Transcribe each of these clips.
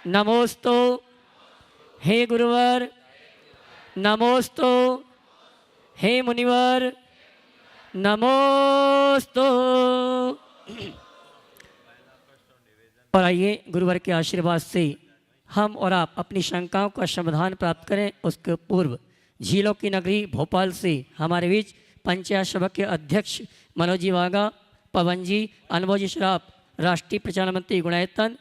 नमोस्तु हे गुरुवर, नमोस्तु हे मुनिवर, नमोस्तु। और आइए गुरुवर के आशीर्वाद से हम और आप अपनी शंकाओं का समाधान प्राप्त करें। उसके पूर्व झीलों की नगरी भोपाल से हमारे बीच पंचायत सभा के अध्यक्ष मनोज जी वाघा, पवन जी, अनुभव जी श्राप, राष्ट्रीय प्रचार मंत्री गुणायतन,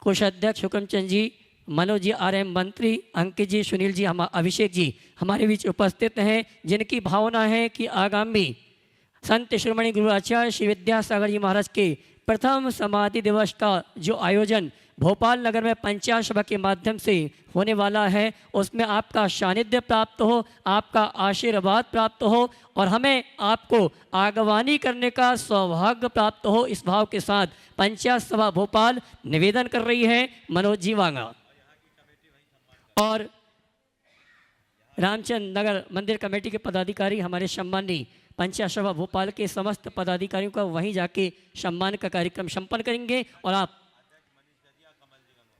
कोषाध्यक्ष हुक्मचंद जी, मनोज जी आरएम मंत्री, अंकित जी, सुनील जी, अभिषेक जी हमारे बीच उपस्थित हैं, जिनकी भावना है कि आगामी संत शिरोमणि गुरु आचार्य श्री विद्यासागर जी महाराज के प्रथम समाधि दिवस का जो आयोजन भोपाल नगर में पंचायत सभा के माध्यम से होने वाला है, उसमें आपका सानिध्य प्राप्त हो, आपका आशीर्वाद प्राप्त हो और हमें आपको आगवानी करने का सौभाग्य प्राप्त हो। इस भाव के साथ पंचायत सभा भोपाल निवेदन कर रही है मनोज जी वांगा और रामचंद्र नगर मंदिर कमेटी के पदाधिकारी हमारे सम्माननीय पंचायत सभा भोपाल के समस्त पदाधिकारियों का वहीं जाके सम्मान का कार्यक्रम संपन्न करेंगे और आप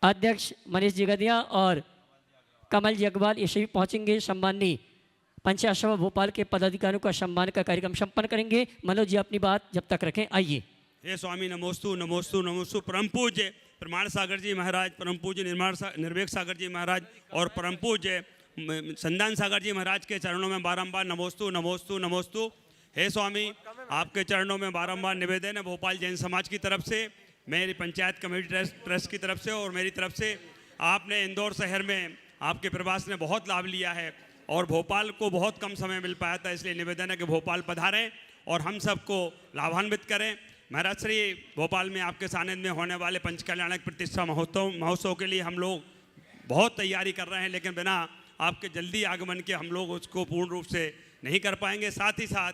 अध्यक्ष मनीष जी गदिया और कमल जी अग्रवाल ये सभी पहुंचेंगे। सम्माननीय पंचायत सभा भोपाल के पदाधिकारियों का सम्मान का कार्यक्रम संपन्न करेंगे। मनोज जी अपनी बात जब तक रखें, आइए। हे स्वामी नमोस्तु नमोस्तु नमोस्तु। परम पूज्य प्रमाण सागर जी महाराज, परम पूज्य निर्वेक सागर जी महाराज और परम पूज्य संदान सागर जी महाराज के चरणों में बारंबार नमोस्तु नमोस्तु नमोस्तु। हे स्वामी, आपके चरणों में बारंबार निवेदन है भोपाल जैन समाज की तरफ से, मेरी पंचायत कमेटी ट्रस्ट की तरफ से और मेरी तरफ से। आपने इंदौर शहर में आपके प्रवास ने बहुत लाभ लिया है और भोपाल को बहुत कम समय मिल पाया था, इसलिए निवेदन है कि भोपाल पधारें और हम सबको लाभान्वित करें। महाराज श्री, भोपाल में आपके सानिध्य में होने वाले पंचकल्याणक प्रतिष्ठा महोत्सव के लिए हम लोग बहुत तैयारी कर रहे हैं, लेकिन बिना आपके जल्दी आगमन के हम लोग उसको पूर्ण रूप से नहीं कर पाएंगे। साथ ही साथ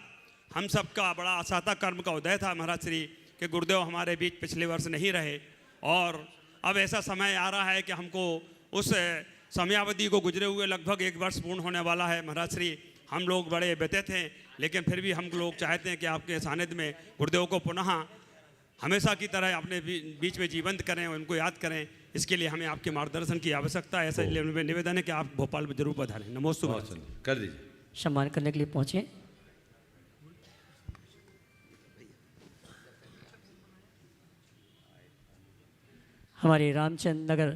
हम सबका बड़ा असाता कर्म का उदय था महाराज श्री कि गुरुदेव हमारे बीच पिछले वर्ष नहीं रहे और अब ऐसा समय आ रहा है कि हमको उस समयावधि को गुजरे हुए लगभग 1 वर्ष पूर्ण होने वाला है। महाराज श्री, हम लोग बड़े व्यतीत हैं, लेकिन फिर भी हम लोग चाहते हैं कि आपके सानिध्य में गुरुदेव को पुनः हमेशा की तरह अपने बीच में जीवंत करें, उनको याद करें। इसके लिए हमें आपके मार्गदर्शन की आवश्यकता है। ऐसा निवेदन है कि आप भोपाल में जरूर पधारें। नमोस्तु कर दीजिए। सम्मान करने के लिए पहुँचे हमारे रामचंद्र नगर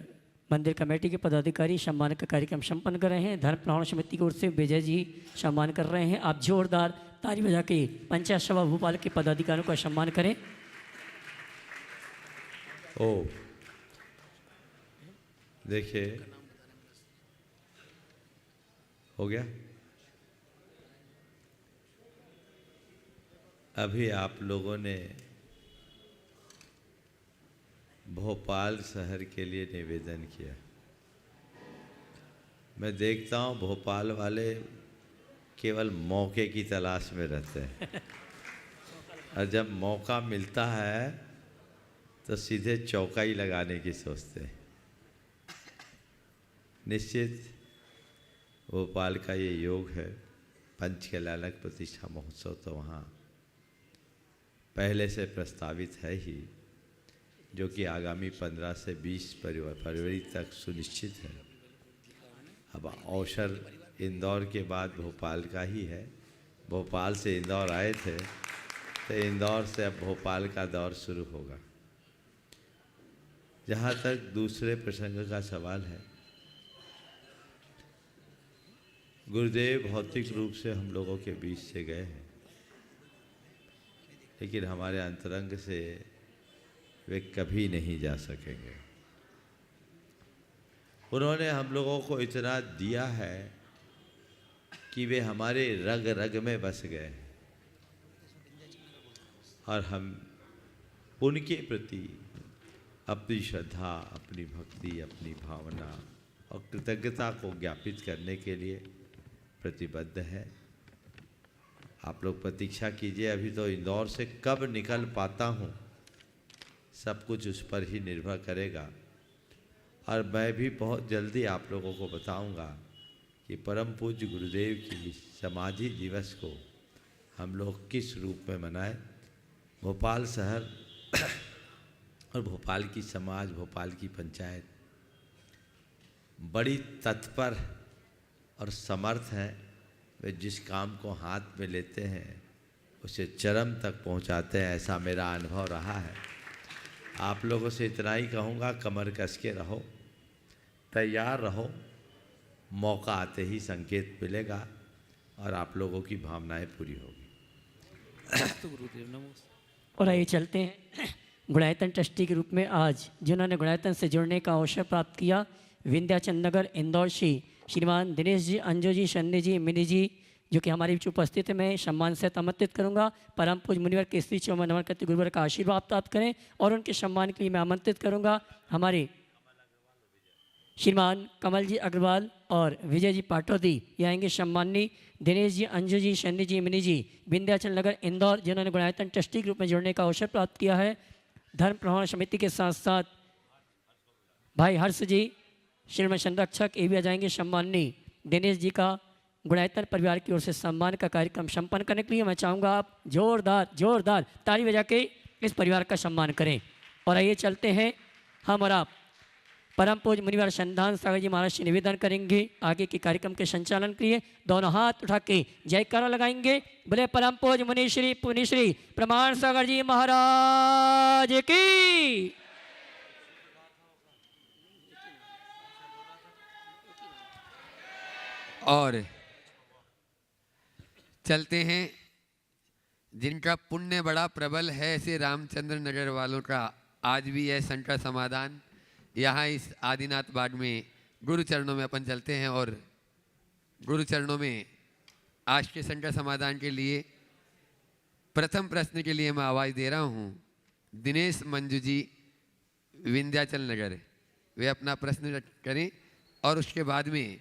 मंदिर कमेटी के पदाधिकारी सम्मान का कार्यक्रम संपन्न कर रहे हैं। धर्म प्रमाण समिति की ओर से विजय जी सम्मान कर रहे हैं। आप जोरदार ताली बजा के पंचायत सभा भोपाल के पदाधिकारियों का सम्मान करें। ओ देखिए, हो गया। अभी आप लोगों ने भोपाल शहर के लिए निवेदन किया। मैं देखता हूँ भोपाल वाले केवल मौके की तलाश में रहते हैं और जब मौका मिलता है तो सीधे चौकाई लगाने की सोचते हैं। निश्चित भोपाल का ये योग है, पंचकल्याणक प्रतिष्ठा महोत्सव तो वहाँ पहले से प्रस्तावित है ही, जो कि आगामी 15 से 20 फरवरी तक सुनिश्चित है। अब अवसर इंदौर के बाद भोपाल का ही है। भोपाल से इंदौर आए थे तो इंदौर से अब भोपाल का दौर शुरू होगा। जहाँ तक दूसरे प्रसंग का सवाल है, गुरुदेव भौतिक रूप से हम लोगों के बीच से गए हैं, लेकिन हमारे अंतरंग से वे कभी नहीं जा सकेंगे। उन्होंने हम लोगों को इतना दिया है कि वे हमारे रग रग में बस गए और हम उनके प्रति अपनी श्रद्धा, अपनी भक्ति, अपनी भावना और कृतज्ञता को ज्ञापित करने के लिए प्रतिबद्ध है। आप लोग प्रतीक्षा कीजिए। अभी तो इंदौर से कब निकल पाता हूँ, सब कुछ उस पर ही निर्भर करेगा और मैं भी बहुत जल्दी आप लोगों को बताऊंगा कि परम पूज्य गुरुदेव की समाधि दिवस को हम लोग किस रूप में मनाएं। भोपाल शहर और भोपाल की समाज, भोपाल की पंचायत बड़ी तत्पर और समर्थ हैं। वे जिस काम को हाथ में लेते हैं उसे चरम तक पहुंचाते हैं, ऐसा मेरा अनुभव रहा है। आप लोगों से इतना ही कहूँगा, कमर कस के रहो, तैयार रहो, मौका आते ही संकेत मिलेगा और आप लोगों की भावनाएं पूरी होगी। और आइए चलते हैं गुणायतन ट्रस्टी के रूप में आज जिन्होंने गुणायतन से जुड़ने का अवसर प्राप्त किया, विंध्याचल नगर इंदौर श्रीमान दिनेश जी, अंजू जी, शन्नी जी, मिनी जी, जो कि हमारे बीच उपस्थित है, मैं सम्मान से आमंत्रित करूंगा। परम पूज्य मुनिवर के श्री चौमन नमन करते गुरुवर का आशीर्वाद प्राप्त करें और उनके सम्मान के लिए मैं आमंत्रित करूंगा हमारे श्रीमान कमल जी अग्रवाल और विजय जी पाटौदी। ये आएंगे सम्माननीय दिनेश जी, अंजू जी, शन्नी जी, मिनी जी, विंध्याचल नगर इंदौर, जिन्होंने गुणायतन ट्रस्टी के रूप में जुड़ने का अवसर प्राप्त किया है। धर्म प्रमाण समिति के साथ साथ भाई हर्ष जी, श्रीमन संरक्षक, ये भी आ जाएंगे। सम्माननीय दिनेश जी का गुणायतन परिवार की ओर से सम्मान का कार्यक्रम संपन्न करने के लिए मैं चाहूँगा आप जोरदार ताली बजा के इस परिवार का सम्मान करें। और आइए चलते हैं हम और आप परम पूज्य मुनिवर संधान सागर जी महाराज से निवेदन करेंगे आगे के कार्यक्रम के संचालन के लिए। दोनों हाथ उठा के जयकारा लगाएंगे, बोले परम पूज्य मुनिश्री पुनिश्री प्रमाण सागर जी महाराज की। और चलते हैं, जिनका पुण्य बड़ा प्रबल है, ऐसे रामचंद्र नगर वालों का आज भी है संकट समाधान। यहाँ इस आदिनाथ बाग में गुरु चरणों में अपन चलते हैं और गुरु चरणों में आज के संकट समाधान के लिए प्रथम प्रश्न के लिए मैं आवाज़ दे रहा हूँ। दिनेश मंजू जी, विंध्याचल नगर, वे अपना प्रश्न करें और उसके बाद में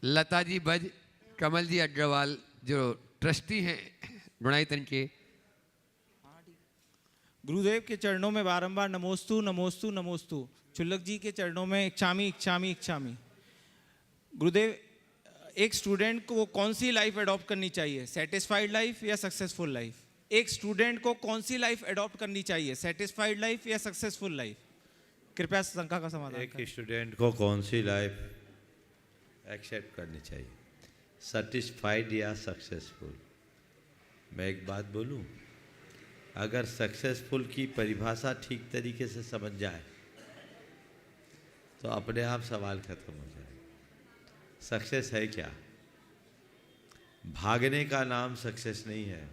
लता जी बज, कमल जी अग्रवाल जो ट्रस्टी हैं गुणायतन के। गुरुदेव के चरणों में बारंबार नमोस्तु नमोस्तु नमोस्तु। चुल्लक जी के चरणों में इच्छामी इच्छामी इच्छामी। गुरुदेव, एक स्टूडेंट को कौन सी लाइफ अडॉप्ट करनी चाहिए, सेटिस्फाइड लाइफ या सक्सेसफुल लाइफ? एक स्टूडेंट को कौन सी लाइफ अडॉप्ट करनी चाहिए, सेटिस्फाइड लाइफ या सक्सेसफुल लाइफ? कृपया शंका का समाधान एक स्टूडेंट को कौन सी लाइफ एक्सेप्ट करनी चाहिए, सेटिस्फाइड या सक्सेसफुल? मैं एक बात बोलूं, अगर सक्सेसफुल की परिभाषा ठीक तरीके से समझ जाए तो अपने आप सवाल खत्म हो जाए। सक्सेस है क्या? भागने का नाम सक्सेस नहीं है,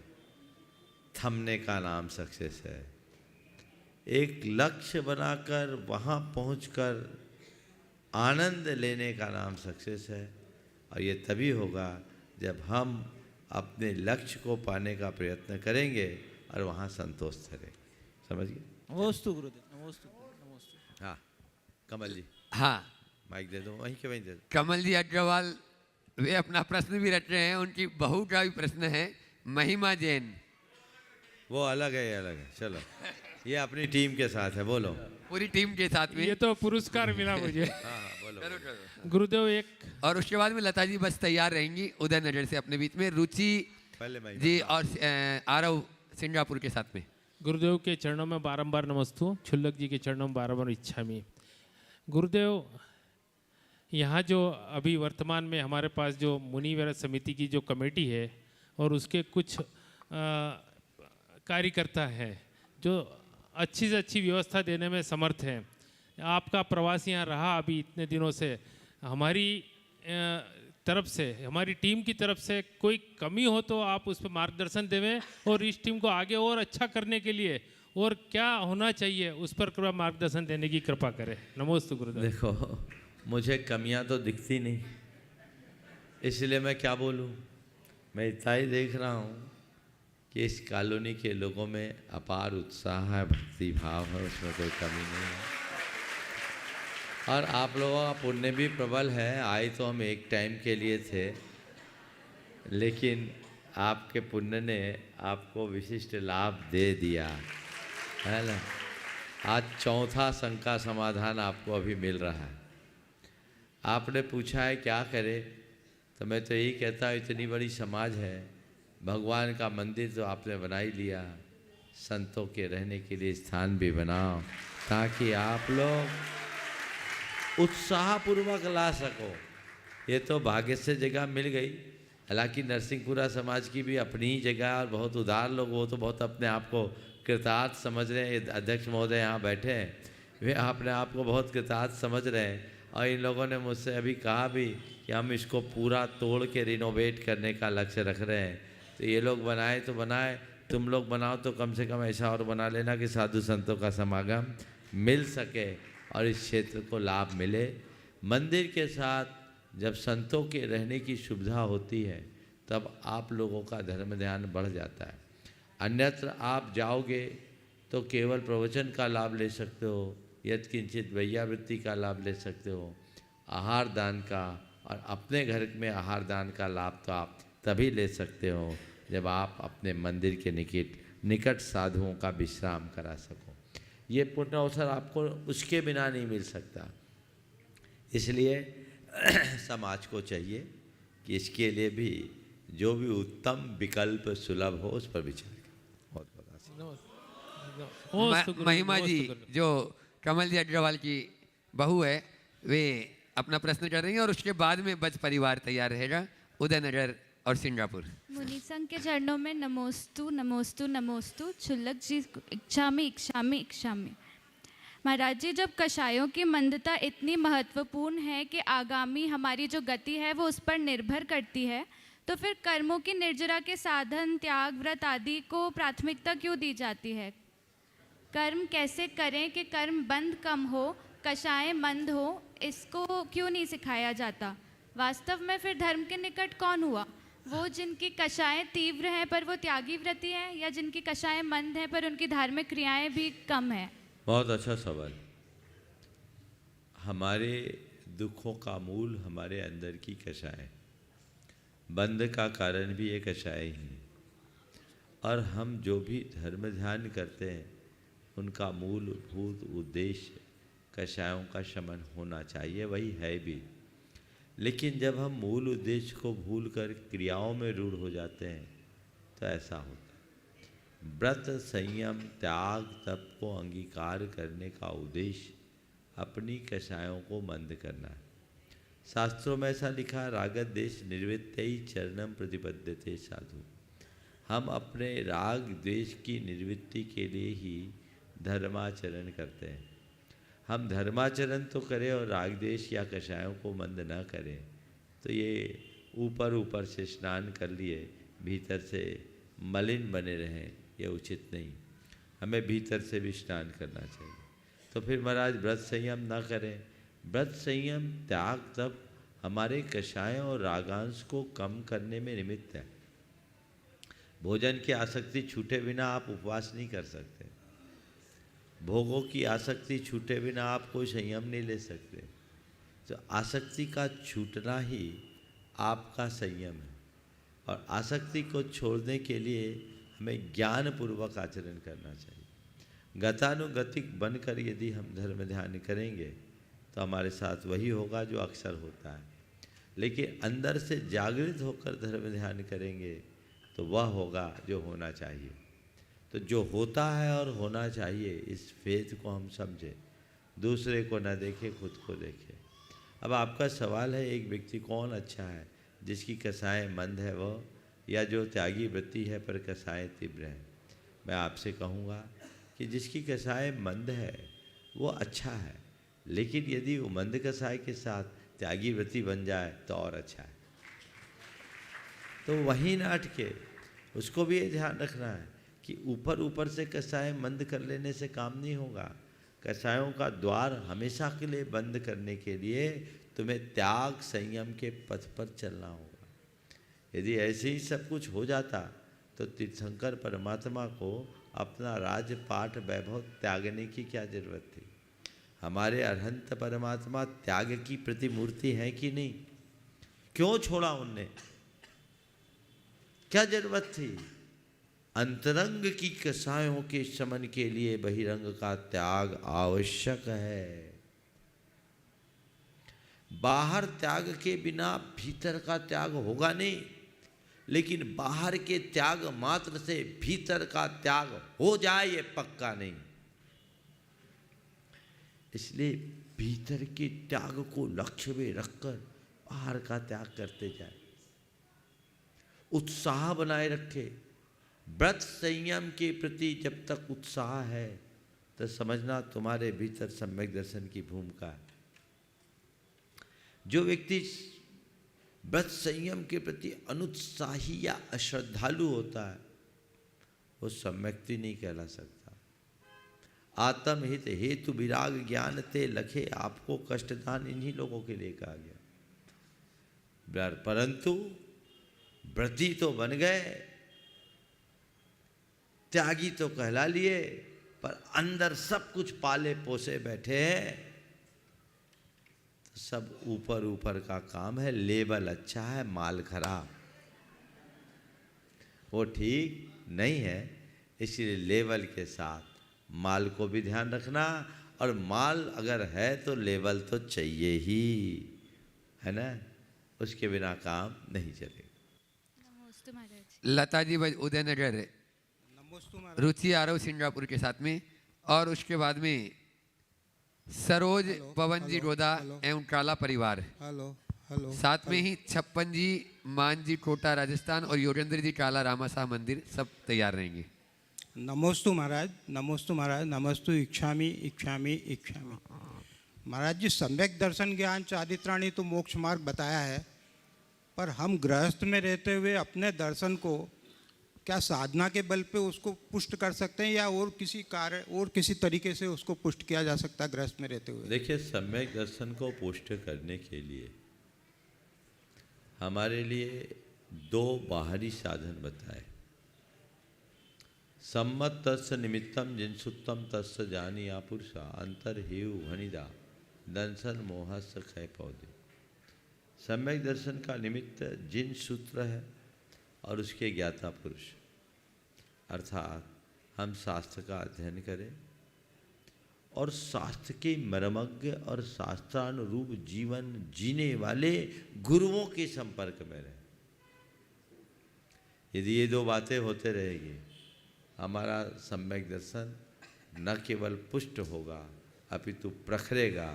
थमने का नाम सक्सेस है। एक लक्ष्य बनाकर वहाँ पहुंचकर आनंद लेने का नाम सक्सेस है। और ये तभी होगा जब हम अपने लक्ष्य को पाने का प्रयत्न करेंगे और वहाँ संतोष करेंगे। समझ गए? नमोस्तु गुरुदेव, नमोस्तु नमोस्तु। हाँ, कमल जी, हाँ, माइक दे दो, वहीं के वहीं दे दो। कमल जी अग्रवाल वे अपना प्रश्न भी रख रहे हैं, उनकी बहू का भी प्रश्न है, महिमा जैन। वो अलग है, ये अलग है। चलो, ये अपनी टीम के साथ है, बोलो। पूरी टीम के साथ में। ये तो पुरस्कार मिला मुझे। हाँ बोलो। करो, करो। गुरुदेव एक और उसके बाद में लता जी बस तैयार रहेंगी उदय नगर से अपने बीच में, रुचि पहले महिमा जी और आरव सिंगापुर के साथ में। गुरुदेव के चरणों में बारंबार नमस्तु, छुल्लक जी के चरणों में बारंबार इच्छामी। गुरुदेव, यहाँ जो अभी वर्तमान में हमारे पास जो मुनिवर समिति की जो कमेटी है और उसके कुछ कार्यकर्ता हैं जो अच्छी से अच्छी व्यवस्था देने में समर्थ हैं। आपका प्रवास यहाँ रहा अभी इतने दिनों से, हमारी तरफ से, हमारी टीम की तरफ से कोई कमी हो तो आप उस पर मार्गदर्शन देवें और इस टीम को आगे और अच्छा करने के लिए और क्या होना चाहिए उस पर कृपया मार्गदर्शन देने की कृपा करें। नमोस्तु गुरुदेव। देखो, मुझे कमियां तो दिखती नहीं, इसलिए मैं क्या बोलूं। मैं इतना ही देख रहा हूं कि इस कॉलोनी के लोगों में अपार उत्साह है, भक्ति भाव है, उसमें कोई कमी नहीं है। और आप लोगों का पुण्य भी प्रबल है। आए तो हम एक टाइम के लिए थे, लेकिन आपके पुण्य ने आपको विशिष्ट लाभ दे दिया है ना। आज चौथा शंका समाधान आपको अभी मिल रहा है। आपने पूछा है क्या करे, तो मैं तो यही कहता हूँ, इतनी बड़ी समाज है, भगवान का मंदिर तो आपने बना ही लिया, संतों के रहने के लिए स्थान भी बनाओ, ताकि आप लोग उत्साहपूर्वक ला सको। ये तो भाग्य से जगह मिल गई। हालांकि नरसिंहपुरा समाज की भी अपनी ही जगह और बहुत उदार लोग, वो तो बहुत अपने आप को कृतार्थ समझ रहे हैं। अध्यक्ष महोदय यहाँ बैठे हैं, वे अपने आप को बहुत कृतार्थ समझ रहे हैं। और इन लोगों ने मुझसे अभी कहा भी कि हम इसको पूरा तोड़ के रिनोवेट करने का लक्ष्य रख रहे हैं। तो ये लोग बनाए तो बनाए, तुम लोग बनाओ तो कम से कम ऐसा और बना लेना कि साधु संतों का समागम मिल सके और इस क्षेत्र को लाभ मिले। मंदिर के साथ जब संतों के रहने की सुविधा होती है तब आप लोगों का धर्म ध्यान बढ़ जाता है। अन्यत्र आप जाओगे तो केवल प्रवचन का लाभ ले सकते हो, यत्किंचित वैयावृत्ति का लाभ ले सकते हो, आहार दान का और अपने घर में आहार दान का लाभ तो आप तभी ले सकते हो जब आप अपने मंदिर के निकट साधुओं का विश्राम करा सको। ये पुण्य अवसर आपको उसके बिना नहीं मिल सकता। इसलिए समाज को चाहिए कि इसके लिए भी जो भी उत्तम विकल्प सुलभ हो उस पर विचार करें। बहुत बहुत महिमा जी जो कमल जी अग्रवाल की बहू है, वे अपना प्रश्न कर रही हैं और उसके बाद में बच परिवार तैयार रहेगा। उदयनगर और सिंगापुर। मुनि संघ के चरणों में नमोस्तु नमोस्तु नमोस्तु। छुल्लक जी इच्छामि इच्छामि इच्छामि। महाराज जी, जब कषायों की मंदता इतनी महत्वपूर्ण है कि आगामी हमारी जो गति है वो उस पर निर्भर करती है, तो फिर कर्मों की निर्जरा के साधन, त्याग, व्रत आदि को प्राथमिकता क्यों दी जाती है? कर्म कैसे करें कि कर्म बंध कम हो, कषाय मंद हो, इसको क्यों नहीं सिखाया जाता? वास्तव में फिर धर्म के निकट कौन हुआ? वो जिनकी कषायें तीव्र हैं पर वो त्यागी व्रती हैं, या जिनकी कषायें मंद हैं पर उनकी धार्मिक क्रियाएं भी कम हैं? बहुत अच्छा सवाल। हमारे दुखों का मूल हमारे अंदर की कषाय, बंध का कारण भी ये कषाय ही है। और हम जो भी धर्म ध्यान करते हैं उनका मूलभूत उद्देश्य कषायों का शमन होना चाहिए, वही है भी। लेकिन जब हम मूल उद्देश्य को भूलकर क्रियाओं में रूढ़ हो जाते हैं तो ऐसा होता है। व्रत, संयम, त्याग, तप को अंगीकार करने का उद्देश्य अपनी कषायों को मंद करना है। शास्त्रों में ऐसा लिखा है, रागत देश निर्वृत्तै चरणम प्रतिपद्यते साधु। हम अपने राग द्वेष की निवृत्ति के लिए ही धर्माचरण करते हैं। हम धर्माचरण तो करें और राग द्वेष या कषायों को मंद न करें तो ये ऊपर ऊपर से स्नान कर लिए भीतर से मलिन बने रहें, ये उचित नहीं। हमें भीतर से भी स्नान करना चाहिए। तो फिर महाराज व्रत संयम ना करें। व्रत संयम त्याग तप हमारे कषायों और रागांश को कम करने में निमित्त है। भोजन की आसक्ति छूटे बिना आप उपवास नहीं कर सकते। भोगों की आसक्ति छूटे बिना आप कोई संयम नहीं ले सकते। तो आसक्ति का छूटना ही आपका संयम है। और आसक्ति को छोड़ने के लिए हमें ज्ञानपूर्वक आचरण करना चाहिए। गतानुगतिक बनकर यदि हम धर्म ध्यान करेंगे तो हमारे साथ वही होगा जो अक्सर होता है। लेकिन अंदर से जागृत होकर धर्म ध्यान करेंगे तो वह होगा जो होना चाहिए। तो जो होता है और होना चाहिए, इस भेद को हम समझें, दूसरे को न देखें, खुद को देखें। अब आपका सवाल है, एक व्यक्ति कौन अच्छा है, जिसकी कषाय मंद है वह, या जो त्यागी वृत्ति है पर कषाय तीव्र है? मैं आपसे कहूँगा कि जिसकी कषाय मंद है वो अच्छा है, लेकिन यदि वो मंद कषाय के साथ त्यागी वृत्ति बन जाए तो और अच्छा है। तो वहीं ना अटके, उसको भी ये ध्यान रखना है कि ऊपर ऊपर से कषाय मंद कर लेने से काम नहीं होगा। कषायों का द्वार हमेशा के लिए बंद करने के लिए तुम्हें त्याग संयम के पथ पर चलना होगा। यदि ऐसे ही सब कुछ हो जाता तो तीर्थंकर परमात्मा को अपना राजपाट वैभव त्यागने की क्या जरूरत थी? हमारे अरहंत परमात्मा त्याग की प्रतिमूर्ति है कि नहीं? क्यों छोड़ा उनने? क्या जरूरत थी? अंतरंग की कषायों के शमन के लिए बहिरंग का त्याग आवश्यक है। बाहर त्याग के बिना भीतर का त्याग होगा नहीं, लेकिन बाहर के त्याग मात्र से भीतर का त्याग हो जाए ये पक्का नहीं। इसलिए भीतर के त्याग को लक्ष्य में रखकर बाहर का त्याग करते जाए, उत्साह बनाए रखे। व्रत संयम के प्रति जब तक उत्साह है तो समझना तुम्हारे भीतर सम्यक दर्शन की भूमिका है। जो व्यक्ति व्रत संयम के प्रति अनुत्साही या अश्रद्धालु होता है वो सम्यक्ति नहीं कहला सकता। आत्महित हेतु विराग ज्ञान ते लखे, आपको कष्टदान इन्हीं लोगों के लिए कहा गया। परंतु व्रती तो बन गए, त्यागी तो कहला लिए, पर अंदर सब कुछ पाले पोसे बैठे हैं। तो सब ऊपर ऊपर का काम है, लेबल अच्छा है, माल खराब, वो ठीक नहीं है। इसलिए लेबल के साथ माल को भी ध्यान रखना, और माल अगर है तो लेबल तो चाहिए ही, है ना, उसके बिना काम नहीं चलेगा। नमोस्तु महाराज। लता जी उदयनगर, रुचि आरव सिंगापुर के साथ में, और उसके बाद में सरोज पवन जी रोदा एवं काला परिवार। Hello hello. साथ में ही छप्पन जी मान जी कोटा राजस्थान और योगेंद्र जी काला रामाशाह मंदिर सब तैयार रहेंगे। नमोस्तु महाराज, नमोस्तु महाराज, नमस्तु इच्छामि इच्छामि इच्छामि। महाराज जी, सम्यक दर्शन ज्ञान चारित्राणी तो मोक्ष मार्ग बताया है, पर हम गृहस्थ में रहते हुए अपने दर्शन को क्या साधना के बल पे उसको पुष्ट कर सकते हैं, या और किसी कार्य और किसी तरीके से उसको पुष्ट किया जा सकता है गृहस्थ में रहते हुए? देखिए, सम्यक दर्शन को पुष्ट करने के लिए हमारे लिए दो बाहरी साधन बताए। सम्मत तस्य निमित्तम जिनसुत्तम तस्य जानी या पुरुषा अंतर हेव भनिदा दंसन मोहस खय पौधे। सम्यक दर्शन का निमित्त जिन सूत्र है और उसके ज्ञाता पुरुष, अर्थात हम शास्त्र का अध्ययन करें और शास्त्र के मर्मज्ञ और शास्त्रानुरूप जीवन जीने वाले गुरुओं के संपर्क में रहें। यदि ये दो बातें होते रहेगी, हमारा सम्यक दर्शन न केवल पुष्ट होगा अपितु प्रखरेगा,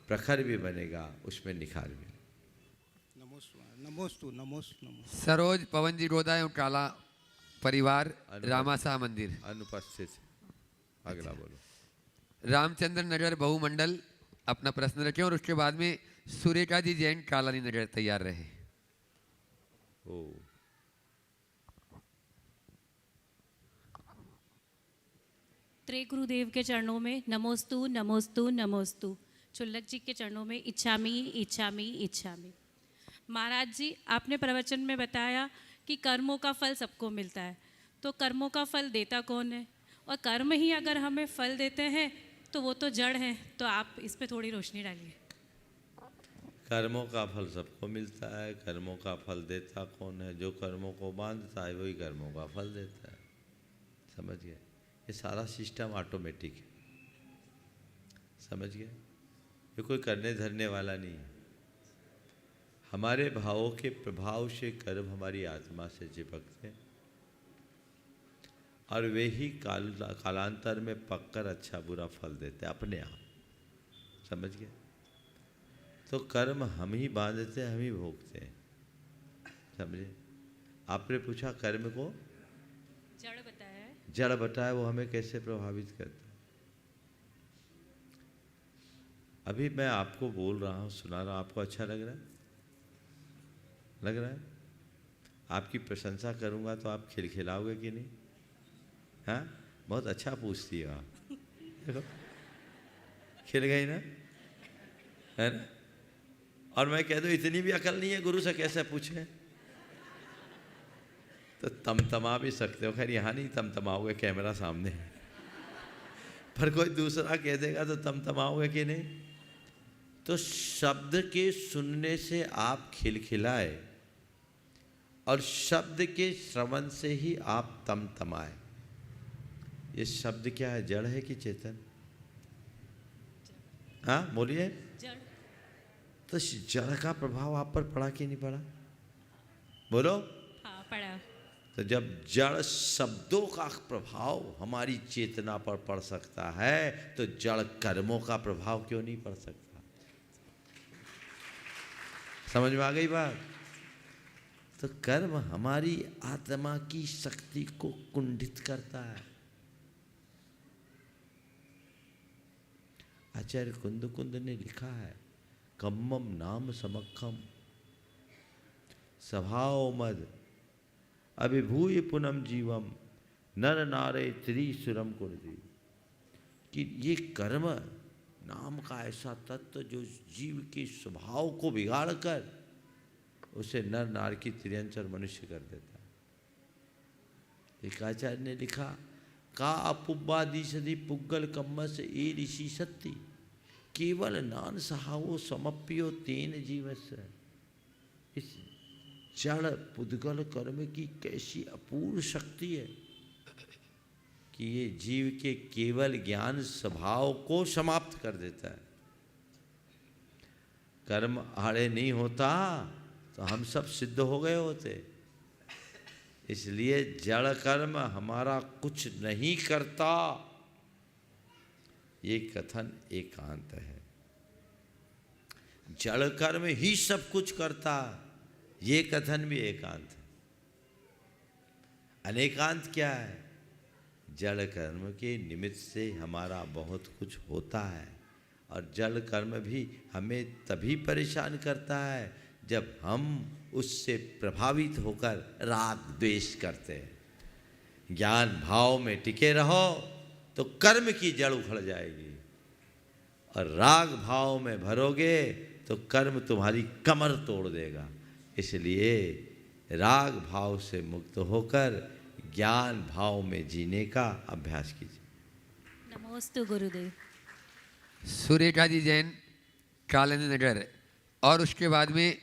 प्रखर भी बनेगा, उसमें निखार भी। नमोस्तु नमोस्तु नमोस्तु। सरोज पवन जी रोदा एवं काला परिवार रामाशाह मंदिर अनुपस्थित। अगला बोलो। रामचंद्र नगर बहुमंडल अपना प्रश्न रखें, और उसके बाद में सुरेखा जी जैन कालानी नगर तैयार रहे। ओ त्रे गुरुदेव के चरणों में नमोस्तु नमोस्तु नमोस्तु। चुल्लक जी के चरणों में इच्छामी इच्छामी इच्छामी। महाराज जी, आपने प्रवचन में बताया कि कर्मों का फल सबको मिलता है, तो कर्मों का फल देता कौन है? और कर्म ही अगर हमें फल देते हैं तो वो तो जड़ है, तो आप इस पे थोड़ी रोशनी डालिए। कर्मों का फल सबको मिलता है, कर्मों का फल देता कौन है? जो कर्मों को बांधता है वही कर्मों का फल देता है। समझ गए? ये सारा सिस्टम ऑटोमेटिक है। समझ गए? ये कोई करने धरने वाला नहीं है। हमारे भावों के प्रभाव से कर्म हमारी आत्मा से चिपकते हैं और वे ही कालांतर में पककर अच्छा बुरा फल देते हैं अपने आप। समझ गए? तो कर्म हम ही बांधते हैं, हम ही भोगते हैं। समझे? आपने पूछा कर्म को जड़ बताया है। जड़ बताया, वो हमें कैसे प्रभावित करता है? अभी मैं आपको बोल रहा हूँ, सुना रहा हूँ, आपको अच्छा लग रहा है? लग रहा है? आपकी प्रशंसा करूँगा तो आप खिलखिलाओगे कि नहीं? हाँ, बहुत अच्छा पूछती है आप। देखो, खिल गई ना, है ना? और मैं कह दूँ इतनी भी अकल नहीं है, गुरु से कैसे पूछे? तो तमतमा भी सकते हो। खैर यहाँ नहीं तमतमाओगे, कैमरा सामने है, पर कोई दूसरा कह देगा तो तमतमाओगे कि नहीं? तो शब्द के सुनने से आप खिलखिलाए और शब्द के श्रवण से ही आप तमतमाए। ये शब्द क्या है? जड़ है कि चेतन? हाँ बोलिए। जड़। तो जड़ का प्रभाव आप पर पड़ा कि नहीं पड़ा? बोलो। हाँ, पड़ा। तो जब जड़ शब्दों का प्रभाव हमारी चेतना पर पड़ सकता है तो जड़ कर्मों का प्रभाव क्यों नहीं पड़ सकता? समझ में आ गई बात? तो कर्म हमारी आत्मा की शक्ति को कुंठित करता है। आचार्य कुंद ने लिखा है, कम्मम नाम समक्खम स्वभाव मद अभिभूय पुनम जीवम नर नारे त्रिसुरम कुर्दी, कि ये कर्म नाम का ऐसा तत्व जो जीव के स्वभाव को बिगाड़ कर उसे नर नार की त्रियंचर मनुष्य कर देता है। एक आचार्य ने लिखा, का अपुब्बादी सदी पुग्गल कम्मस ए ऋषि सत्ती केवल नान सहावो समप्यो तेन जीवस। इस जड़ पुद्गल कर्म की कैसी अपूर्व शक्ति है कि ये जीव के केवल ज्ञान स्वभाव को समाप्त कर देता है। कर्म आड़े नहीं होता तो हम सब सिद्ध हो गए होते। इसलिए जड़ कर्म हमारा कुछ नहीं करता, ये कथन एकांत है। जड़ कर्म ही सब कुछ करता, ये कथन भी एकांत है। अनेकांत क्या है? जड़ कर्म के निमित्त से हमारा बहुत कुछ होता है, और जड़ कर्म भी हमें तभी परेशान करता है जब हम उससे प्रभावित होकर राग द्वेष करते हैं। ज्ञान भाव में टिके रहो तो कर्म की जड़ उखड़ जाएगी, और राग भाव में भरोगे तो कर्म तुम्हारी कमर तोड़ देगा। इसलिए राग भाव से मुक्त होकर ज्ञान भाव में जीने का अभ्यास कीजिए। नमोस्तु गुरुदेव। सुरेखा जी जैन कालन नगर, और उसके बाद में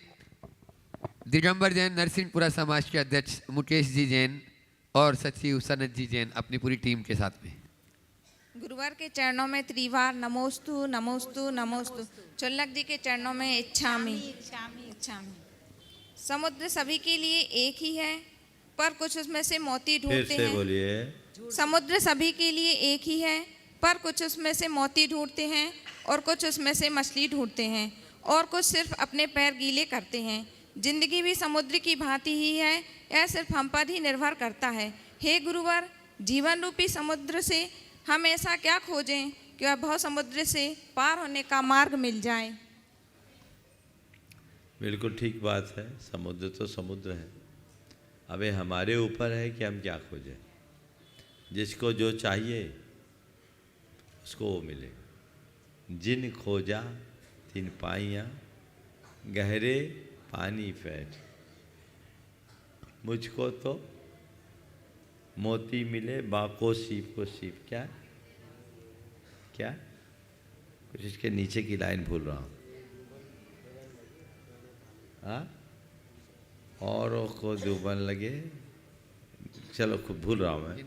दिगंबर जैन नरसिंहपुरा समाज के अध्यक्ष मुकेश जी जैन और सचिव सनत जी जैन अपनी पूरी टीम के साथ में। गुरुवार के चरणों में त्रिवार नमोस्तु नमोस्तु नमोस्तु। चुल्लक जी के चरणों में इच्छामि इच्छामि। समुद्र सभी के लिए एक ही है, पर कुछ उसमें से मोती ढूंढते फिर से हैं। बोलिए। समुद्र सभी के लिए एक ही है, पर कुछ उसमें से मोती ढूंढते हैं और कुछ उसमें से मछली ढूंढते हैं, और कुछ सिर्फ अपने पैर गीले करते हैं। जिंदगी भी समुद्र की भांति ही है, यह सिर्फ हम पर ही निर्भर करता है। हे गुरुवर, जीवन रूपी समुद्र से हम ऐसा क्या खोजें कि वह भव समुद्र से पार होने का मार्ग मिल जाए। बिल्कुल ठीक बात है। समुद्र तो समुद्र है, अबे हमारे ऊपर है कि हम क्या खोजें। जिसको जो चाहिए उसको वो मिले। जिन खोजा तिन पाइया गहरे पानी फैट। मुझको तो मोती मिले बाको सीप को सीप। क्या क्या कुछ इसके नीचे की लाइन भूल रहा हूँ। हाँ, औरों को डूबन लगे, चलो खूब भूल रहा हूँ मैं।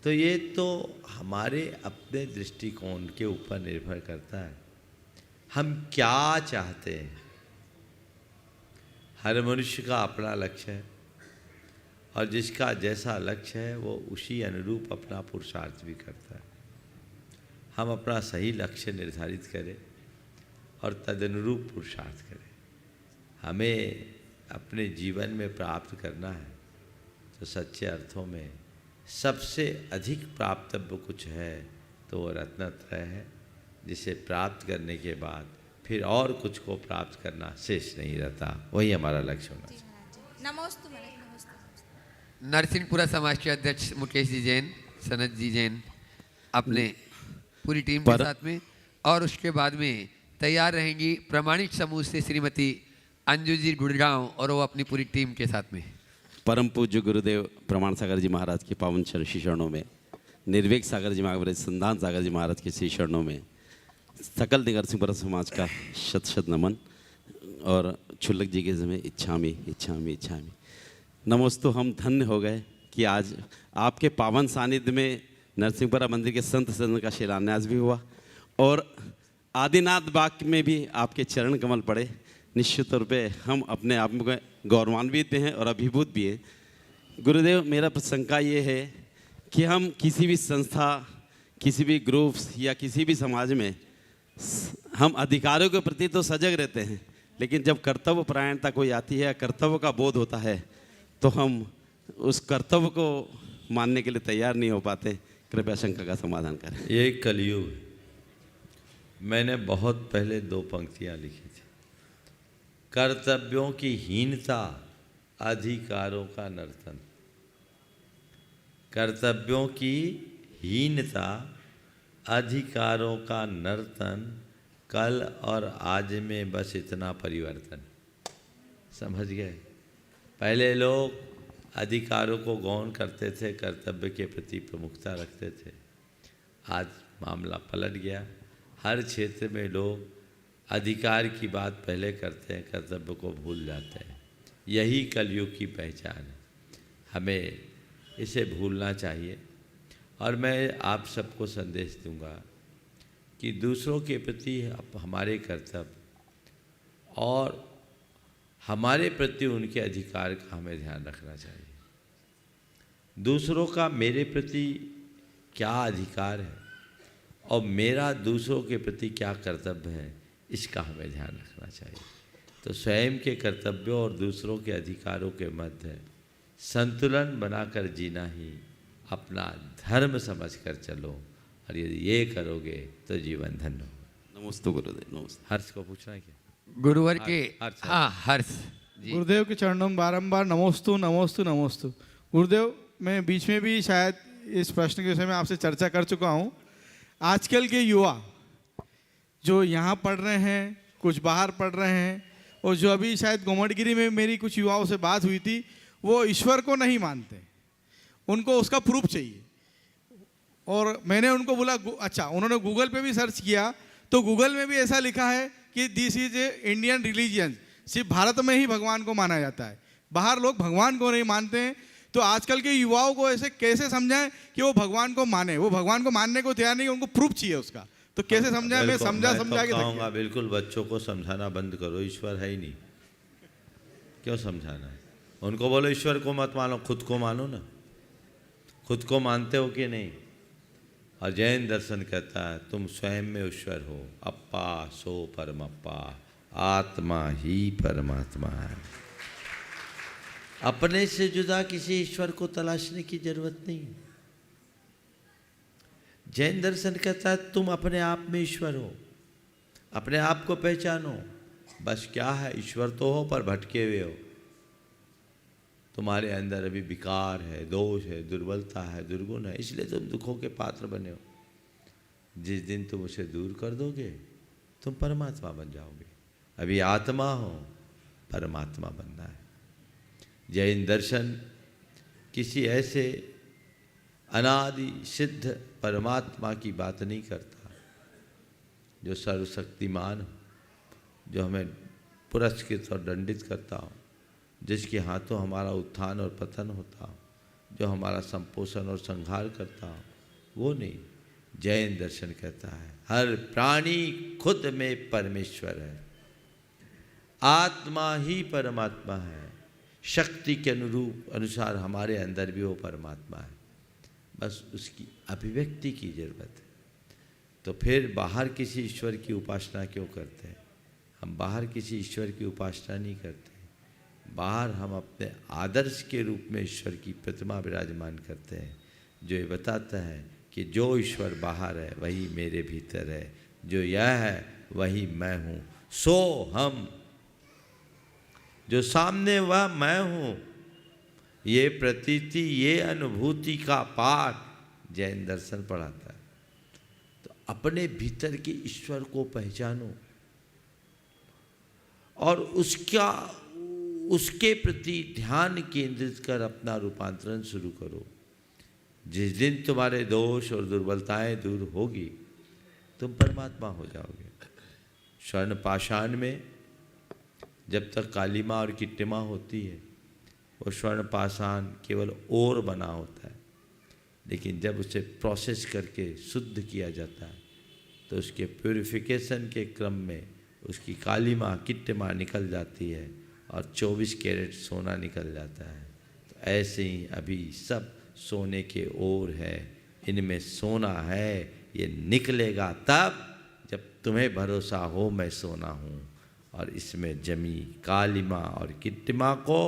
तो ये तो हमारे अपने दृष्टिकोण के ऊपर निर्भर करता है, हम क्या चाहते हैं। हर मनुष्य का अपना लक्ष्य है, और जिसका जैसा लक्ष्य है वो उसी अनुरूप अपना पुरुषार्थ भी करता है। हम अपना सही लक्ष्य निर्धारित करें और तदनुरूप पुरुषार्थ करें। हमें अपने जीवन में प्राप्त करना है तो सच्चे अर्थों में सबसे अधिक प्राप्तव्य कुछ है तो वो रत्नत्रय है, जिसे प्राप्त करने के बाद फिर और कुछ को प्राप्त करना शेष नहीं रहता। वही हमारा लक्ष्य होना चाहिए। नमोस्तु नमोस्तु। नरसिंहपुरा समाज के अध्यक्ष मुकेश जी जैन, सनत जी जैन अपने पूरी टीम के साथ में, और उसके बाद में तैयार रहेंगी प्रमाणिक समूह से श्रीमती अंजू जी गुड़गांव, और वो अपनी पूरी टीम के साथ में। परम पूज्य गुरुदेव प्रमाण सागर जी महाराज के पावन श्री चरणों में, निर्वेक सागर जी महाराज, संदान सागर जी महाराज के श्री चरणों में सकल नरसिंहपुरा समाज का शत शत नमन, और छुल्लक जी के समय इच्छामी इच्छामी इच्छामी नमोस्तु। हम धन्य हो गए कि आज आपके पावन सानिध्य में नरसिंहपुरा मंदिर के संत सदन का शिलान्यास भी हुआ, और आदिनाथ बाग में भी आपके चरण कमल पड़े। निश्चित तौर पे हम अपने आप में गौरवान्वित हैं और अभिभूत भी हैं। गुरुदेव, मेरा प्रशंका ये है कि हम किसी भी संस्था, किसी भी ग्रुप्स या किसी भी समाज में हम अधिकारों के प्रति तो सजग रहते हैं, लेकिन जब कर्तव्य परायणता कोई आती है, कर्तव्य का बोध होता है, तो हम उस कर्तव्य को मानने के लिए तैयार नहीं हो पाते। कृपया शंका का समाधान करें। ये कलयुग है। मैंने बहुत पहले 2 पंक्तियाँ लिखी थी। कर्तव्यों की हीनता, अधिकारों का नर्तन। कर्तव्यों की हीनता, अधिकारों का नर्तन, कल और आज में बस इतना परिवर्तन। समझ गए? पहले लोग अधिकारों को गौण करते थे, कर्तव्य के प्रति प्रमुखता रखते थे। आज मामला पलट गया। हर क्षेत्र में लोग अधिकार की बात पहले करते हैं, कर्तव्य को भूल जाते हैं। यही कलयुग की पहचान है। हमें इसे भूलना चाहिए। और मैं आप सबको संदेश दूंगा कि दूसरों के प्रति हमारे कर्तव्य और हमारे प्रति उनके अधिकार का हमें ध्यान रखना चाहिए। दूसरों का मेरे प्रति क्या अधिकार है और मेरा दूसरों के प्रति क्या कर्तव्य है, इसका हमें ध्यान रखना चाहिए। तो स्वयं के कर्तव्यों और दूसरों के अधिकारों के मध्य संतुलन बनाकर जीना ही अपना धर्म समझकर चलो, और यदि ये करोगे तो जीवन धन्य हो। नमस्ते गुरुदेव। नमस्ते। हर्ष को पूछना है क्या? गुरुवर के हर्ष। हाँ हर्ष जी। गुरुदेव के चरणों में बारंबार नमोस्तु नमोस्तु नमोस्तु। गुरुदेव, मैं बीच में भी शायद इस प्रश्न के विषय में आपसे चर्चा कर चुका हूँ। आजकल के युवा जो यहाँ पढ़ रहे हैं, कुछ बाहर पढ़ रहे हैं, और जो अभी शायद गोमटगिरी में मेरी कुछ युवाओं से बात हुई थी, वो ईश्वर को नहीं मानते, उनको उसका प्रूफ चाहिए। और मैंने उनको बोला अच्छा, उन्होंने गूगल पे भी सर्च किया तो गूगल में भी ऐसा लिखा है कि this is a Indian religion, सिर्फ भारत में ही भगवान को माना जाता है, बाहर लोग भगवान को नहीं मानते हैं। तो आजकल के युवाओं को ऐसे कैसे समझाएं कि वो भगवान को माने? वो भगवान को मानने को तैयार नहीं, उनको प्रूफ चाहिए उसका। तो कैसे समझाएं? मैं समझा के कहूँगा बिल्कुल बच्चों को समझाना बंद करो, ईश्वर है ही नहीं, क्यों समझाना है? उनको बोलो ईश्वर को मत मानो, खुद को मानो ना। खुद को मानते हो कि नहीं? और जैन दर्शन कहता है तुम स्वयं में ईश्वर हो, अप्पा सो परमप्पा, आत्मा ही परमात्मा है। अपने से जुदा किसी ईश्वर को तलाशने की जरूरत नहीं। जैन दर्शन कहता है तुम अपने आप में ईश्वर हो, अपने आप को पहचानो। बस क्या है, ईश्वर तो हो पर भटके हुए हो। तुम्हारे अंदर अभी विकार है, दोष है, दुर्बलता है, दुर्गुण है, इसलिए तुम दुखों के पात्र बने हो। जिस दिन तुम उसे दूर कर दोगे तुम परमात्मा बन जाओगे। अभी आत्मा हो, परमात्मा बनना है। जैन दर्शन किसी ऐसे अनादि सिद्ध परमात्मा की बात नहीं करता जो सर्वशक्तिमान हो, जो हमें पुरस्कृत और दंडित करता हो, जिसके हाथों हमारा उत्थान और पतन होता हो, जो हमारा संपोषण और संहार करता हो, वो नहीं। जैन दर्शन कहता है हर प्राणी खुद में परमेश्वर है, आत्मा ही परमात्मा है, शक्ति के अनुसार हमारे अंदर भी वो परमात्मा है, बस उसकी अभिव्यक्ति की जरूरत है। तो फिर बाहर किसी ईश्वर की उपासना क्यों करते हैं? हम बाहर किसी ईश्वर की उपासना नहीं करते। बाहर हम अपने आदर्श के रूप में ईश्वर की प्रतिमा विराजमान करते हैं, जो ये बताता है कि जो ईश्वर बाहर है वही मेरे भीतर है, जो यह है वही मैं हूँ, सो हम, जो सामने वह मैं हूँ। ये प्रतीति, ये अनुभूति का पाठ जैन दर्शन पढ़ाता है। तो अपने भीतर के ईश्वर को पहचानो और उसके प्रति ध्यान केंद्रित कर अपना रूपांतरण शुरू करो। जिस दिन तुम्हारे दोष और दुर्बलताएं दूर होगी तुम परमात्मा हो जाओगे। स्वर्ण पाषाण में जब तक कालीमा और किट्टिमा होती है वो स्वर्ण पाषाण केवल और बना होता है, लेकिन जब उसे प्रोसेस करके शुद्ध किया जाता है तो उसके प्यूरिफिकेशन के क्रम में उसकी कालीमा किट्टिमा निकल जाती है और 24 कैरेट सोना निकल जाता है। तो ऐसे ही अभी सब सोने के ओर है, इनमें सोना है, ये निकलेगा तब जब तुम्हें भरोसा हो मैं सोना हूँ और इसमें जमी कालिमा और किट्टिमा को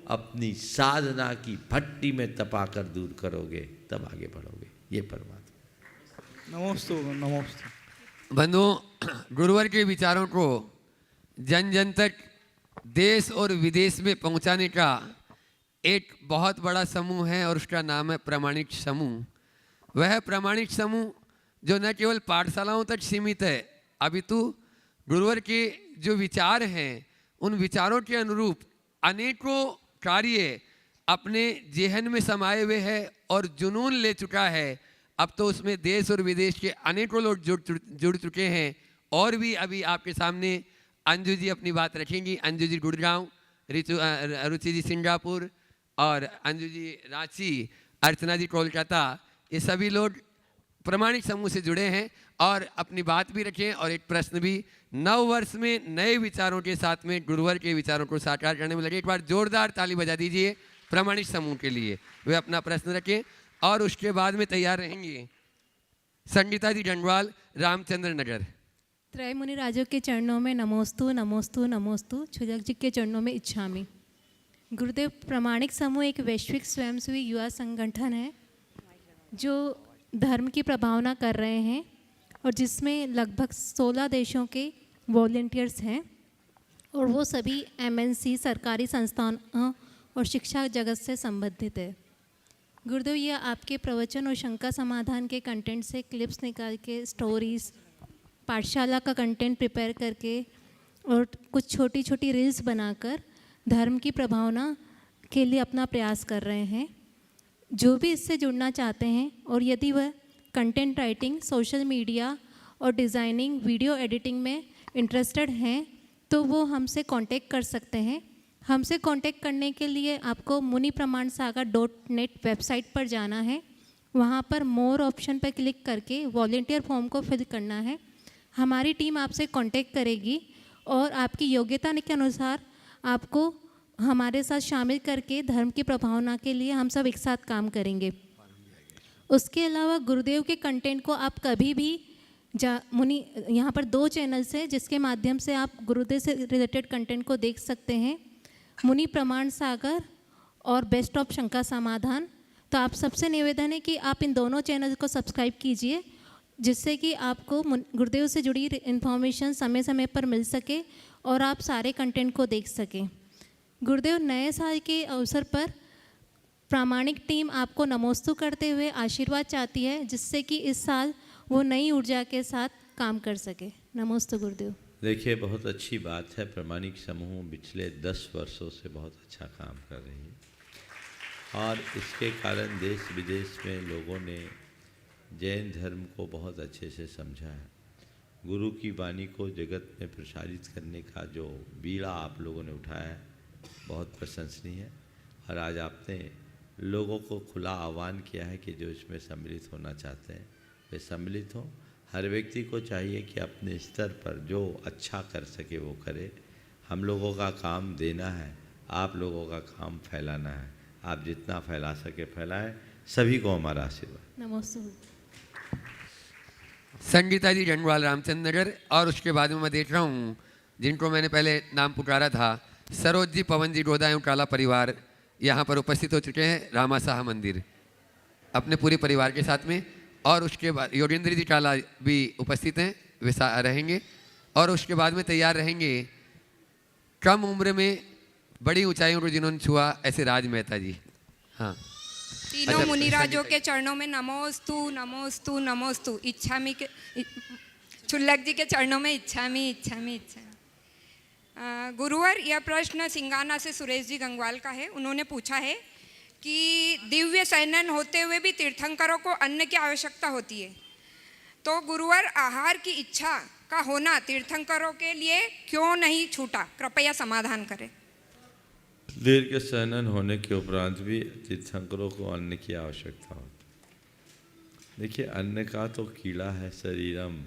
अपनी साधना की भट्टी में तपाकर दूर करोगे, तब आगे बढ़ोगे। ये परमात्मा। नमोस्तु नमोस्तु। बंधुओं, गुरुवर के विचारों को जन जन तक देश और विदेश में पहुंचाने का एक बहुत बड़ा समूह है और उसका नाम है प्रामाणिक समूह। वह प्रामाणिक समूह जो न केवल पाठशालाओं तक सीमित है, अपितु गुरुवर के जो विचार हैं उन विचारों के अनुरूप अनेकों कार्य अपने जेहन में समाये हुए हैं और जुनून ले चुका है। अब तो उसमें देश और विदेश के अनेकों लोग जुड़ चुके हैं। और भी अभी आपके सामने अंजू जी अपनी बात रखेंगी। अंजू जी गुड़गांव, रुचि जी सिंगापुर और अंजू जी रांची, अर्चना जी कोलकाता, ये सभी लोग प्रामाणिक समूह से जुड़े हैं और अपनी बात भी रखें और एक प्रश्न भी। नव वर्ष में नए विचारों के साथ में गुरुवर के विचारों को साकार करने में लगे। एक बार जोरदार ताली बजा दीजिए प्रामाणिक समूह के लिए। वे अपना प्रश्न रखें और उसके बाद में तैयार रहेंगे संगीता जी गंगवाल, रामचंद्र नगर। त्रय मुनि राजों के चरणों में नमोस्तु नमोस्तु नमोस्तु। छुजक जी के चरणों में इच्छामि। गुरुदेव, प्रामाणिक समूह एक वैश्विक स्वयंसेवी युवा संगठन है जो धर्म की प्रभावना कर रहे हैं और जिसमें लगभग 16 देशों के वॉलंटियर्स हैं और वो सभी MNC, सरकारी संस्थानों और शिक्षा जगत से संबंधित है। गुरुदेव, ये आपके प्रवचन और शंका समाधान के कंटेंट से क्लिप्स निकाल के, स्टोरीज, पाठशाला का कंटेंट प्रिपेयर करके और कुछ छोटी छोटी रील्स बनाकर धर्म की प्रभावना के लिए अपना प्रयास कर रहे हैं। जो भी इससे जुड़ना चाहते हैं और यदि वह कंटेंट राइटिंग, सोशल मीडिया और डिज़ाइनिंग, वीडियो एडिटिंग में इंटरेस्टेड हैं तो वो हमसे कांटेक्ट कर सकते हैं। हमसे कांटेक्ट करने के लिए आपको munipramansagar.net वेबसाइट पर जाना है। वहाँ पर मोर ऑप्शन पर क्लिक करके वॉलंटियर फॉर्म को फिल करना है। हमारी टीम आपसे कांटेक्ट करेगी और आपकी योग्यता के अनुसार आपको हमारे साथ शामिल करके धर्म की प्रभावना के लिए हम सब एक साथ काम करेंगे। उसके अलावा गुरुदेव के कंटेंट को आप कभी भी यहाँ पर 2 चैनल्स हैं जिसके माध्यम से आप गुरुदेव से रिलेटेड कंटेंट को देख सकते हैं, मुनि प्रमाण सागर और बेस्ट ऑफ शंका समाधान। तो आप सबसे निवेदन है कि आप इन दोनों चैनल को सब्सक्राइब कीजिए जिससे कि आपको गुरुदेव से जुड़ी इन्फॉर्मेशन समय समय पर मिल सके और आप सारे कंटेंट को देख सकें। गुरुदेव, नए साल के अवसर पर प्रामाणिक टीम आपको नमोस्तु करते हुए आशीर्वाद चाहती है जिससे कि इस साल वो नई ऊर्जा के साथ काम कर सके। नमोस्तु गुरुदेव। देखिए, बहुत अच्छी बात है। प्रामाणिक समूह पिछले 10 वर्षों से बहुत अच्छा काम कर रही है और इसके कारण देश विदेश में लोगों ने जैन धर्म को बहुत अच्छे से समझा है। गुरु की वाणी को जगत में प्रसारित करने का जो बीड़ा आप लोगों ने उठाया है बहुत प्रशंसनीय है और आज आपने लोगों को खुला आह्वान किया है कि जो इसमें सम्मिलित होना चाहते हैं वे सम्मिलित हों। हर व्यक्ति को चाहिए कि अपने स्तर पर जो अच्छा कर सके वो करे। हम लोगों का काम देना है, आप लोगों का काम फैलाना है। आप जितना फैला सके फैलाएं। सभी को हमारा आशीर्वाद। नमस्ते। संगीता जी गंगवाल, रामचंद्र नगर। और उसके बाद में मैं देख रहा हूँ जिनको मैंने पहले नाम पुकारा था, सरोज जी, पवन जी, गोदा एवं काला परिवार यहाँ पर उपस्थित हो चुके हैं रामा शाह मंदिर अपने पूरे परिवार के साथ में। और उसके बाद योगेंद्र जी काला भी उपस्थित हैं, वे रहेंगे। और उसके बाद में तैयार रहेंगे कम उम्र में बड़ी ऊंचाइयों को जिन्होंने छुआ, ऐसे राज मेहता जी। हाँ, तीनों मुनिराजों के चरणों में नमोस्तु नमोस्तु नमोस्तु। इच्छामी के चुल्लक जी के चरणों में इच्छामी इच्छामी इच्छामी। गुरुवर, यह प्रश्न सिंगाना से सुरेश जी गंगवाल का है। उन्होंने पूछा है कि दिव्य सैनन होते हुए भी तीर्थंकरों को अन्न की आवश्यकता होती है, तो गुरुवर आहार की इच्छा का होना तीर्थंकरों के लिए क्यों नहीं छूटा? कृपया समाधान करें। दीर्घ सैनन होने के उपरांत भी तीर्थंकरों को अन्न की आवश्यकता होती। देखिए, अन्न का तो कीड़ा है शरीरम।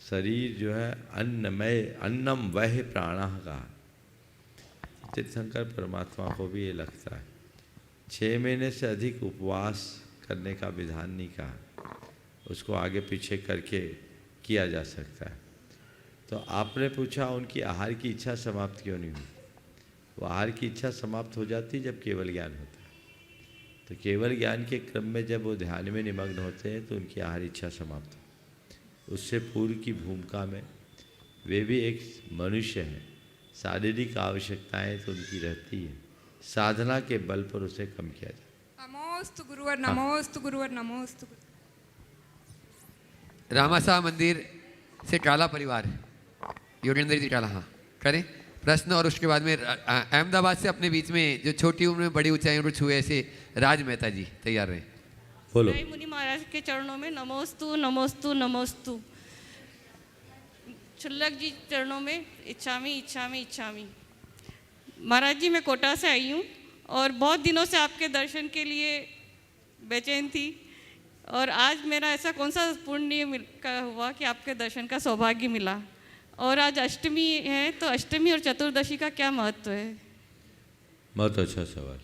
शरीर जो है अन्नमय, अन्नम वह प्राणः का। तीर्थंकर परमात्मा को भी ये लगता है। 6 महीने से अधिक उपवास करने का विधान नहीं कहा, उसको आगे पीछे करके किया जा सकता है। तो आपने पूछा उनकी आहार की इच्छा समाप्त क्यों नहीं हुई। वो आहार की इच्छा समाप्त हो जाती जब केवल ज्ञान होता है। तो केवल ज्ञान के क्रम में जब वो ध्यान में निमग्न होते हैं तो उनकी आहार इच्छा समाप्त हो। उससे पूर्व की भूमिका में वे भी एक मनुष्य हैं, शारीरिक आवश्यकताएं तो उनकी रहती है, साधना के बल पर उसे कम किया जाए। नमोस्तु गुरुवर, नमोस्तु गुरुवर, नमोस्तु गुरुवर। रामासा मंदिर से टाला परिवार, योगेंद्र जी टाला, हाँ करें प्रश्न। और उसके बाद में अहमदाबाद से अपने बीच में जो छोटी उम्र में बड़ी ऊंचाइयों को छुए ऐसे राज मेहता जी तैयार रहे। बोलो। मुनि महाराज के चरणों में नमोस्तु नमोस्तु नमोस्तु। शुल्लक जी चरणों में इच्छामी इच्छामी इच्छामी। महाराज जी मैं कोटा से आई हूँ और बहुत दिनों से आपके दर्शन के लिए बेचैन थी, और आज मेरा ऐसा कौन सा पुण्य का हुआ कि आपके दर्शन का सौभाग्य मिला। और आज अष्टमी है, तो अष्टमी और चतुर्दशी का क्या महत्व है? बहुत अच्छा सवाल।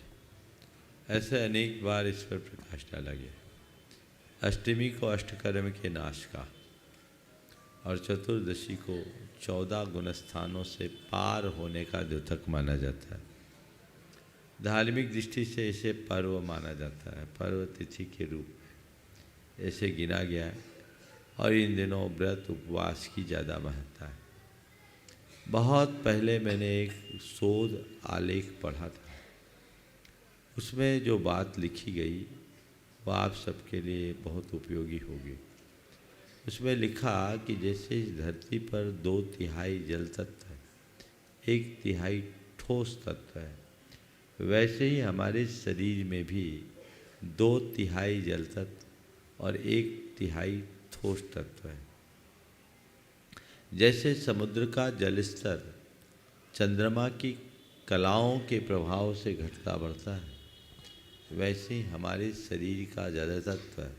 ऐसे अनेक बार इस पर प्रकाश डाला गया। अष्टमी को अष्टकर्म के नाश का और चतुर्दशी को 14 गुणस्थानों से पार होने का द्योतक माना जाता है। धार्मिक दृष्टि से इसे पर्व माना जाता है, पर्व तिथि के रूप में ऐसे गिना गया है। और इन दिनों व्रत उपवास की ज़्यादा महत्ता है। बहुत पहले मैंने एक शोध आलेख पढ़ा था, उसमें जो बात लिखी गई वह आप सबके लिए बहुत उपयोगी होगी। उसमें लिखा कि जैसे इस धरती पर 2/3 जल तत्व है, 1/3 ठोस तत्व है, वैसे ही हमारे शरीर में भी 2/3 जल तत्व और 1/3 ठोस तत्व है। जैसे समुद्र का जल स्तर चंद्रमा की कलाओं के प्रभाव से घटता बढ़ता है, वैसे ही हमारे शरीर का जल तत्व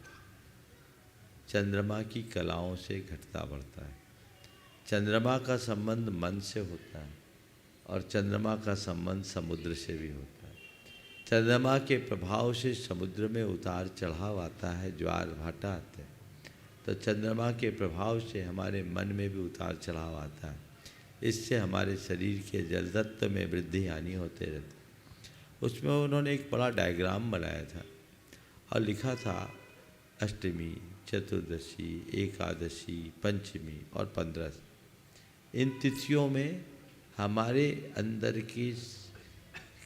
चंद्रमा की कलाओं से घटता बढ़ता है। चंद्रमा का संबंध मन से होता है और चंद्रमा का संबंध समुद्र से भी होता है। चंद्रमा के प्रभाव से समुद्र में उतार चढ़ाव आता है, ज्वार भाटा आते हैं, तो चंद्रमा के प्रभाव से हमारे मन में भी उतार चढ़ाव आता है। इससे हमारे शरीर के जल तत्व में वृद्धि हानि होते रहते। उसमें उन्होंने एक बड़ा डायग्राम बनाया था और लिखा था अष्टमी, चतुर्दशी, एकादशी, पंचमी और 15। इन तिथियों में हमारे अंदर की